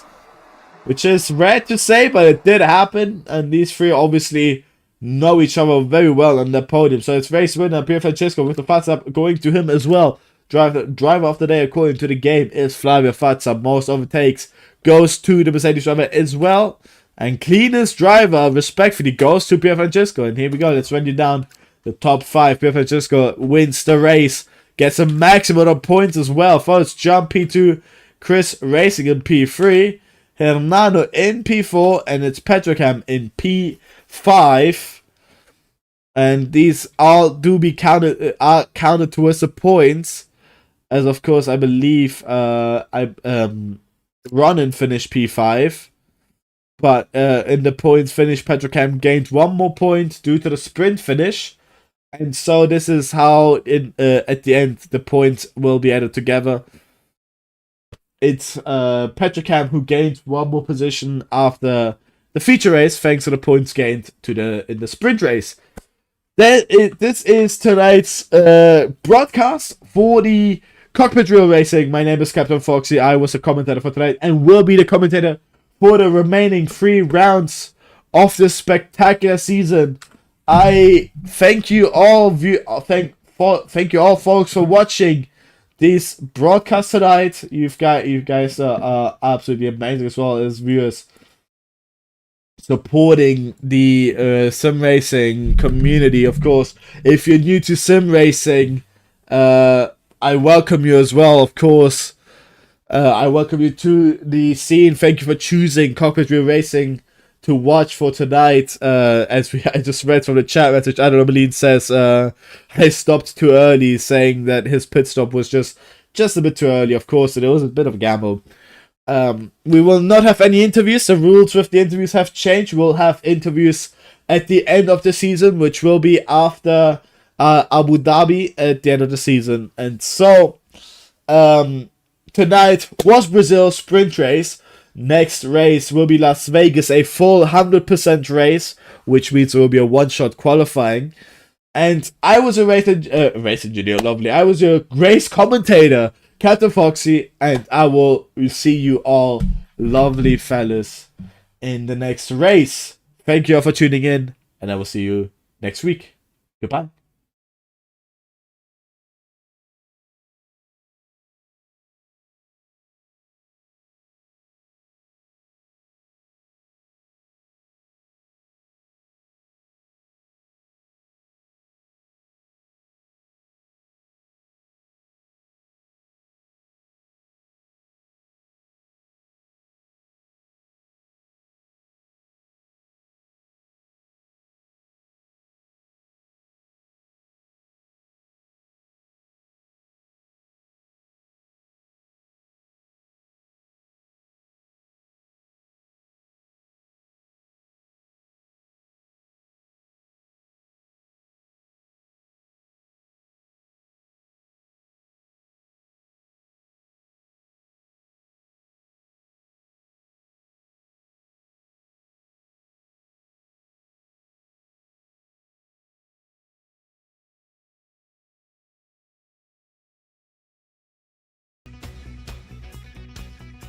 which is rare to say, but it did happen. And these three obviously know each other very well on the podium. So it's race winner Pier Francesco with the Fazza going to him as well. Driver of the day according to the game is Flavio Fazza. Most overtakes goes to the Mercedes driver as well. And cleanest driver respectfully goes to Pier Francesco. And here we go. Let's run you down the top 5. Pier Francesco wins the race. Gets a maximum of points as well. First jump P2. Chris Racing in P3. Hernando in P4. And it's Petrocam in P5. And these all do be counted towards the points, as of course I believe Ronan finished P5, but in the points finish Petrocam gained 1 more point due to the sprint finish, and so this is how at the end the points will be added together. It's Petrocam who gained 1 more position after the feature race, thanks to the points gained in the sprint race. This is tonight's broadcast for the Cockpit View Racing. My name is Captain Foxy. I was a commentator for tonight and will be the commentator for the remaining 3 rounds of this spectacular season. I thank you all, thank you all, folks, for watching this broadcast tonight. You guys are absolutely amazing as well as viewers, supporting the sim racing community. Of course, if you're new to sim racing, I welcome you as well. Of course, I welcome you to the scene. Thank you for choosing Cockpit View Racing to watch for tonight. I just read from the chat message, Adrenaline says I stopped too early, saying that his pit stop was just a bit too early. Of course, it was a bit of a gamble. We will not have any interviews. The rules with the interviews have changed. We'll have interviews at the end of the season, which will be after Abu Dhabi at the end of the season. And so tonight was Brazil's sprint race. Next race will be Las Vegas, a full 100% race, which means it will be a one-shot qualifying. And I was a race engineer, lovely. I was your race commentator, Captain Foxy, and I will see you all, lovely fellas, in the next race. Thank you all for tuning in, and I will see you next week. Goodbye.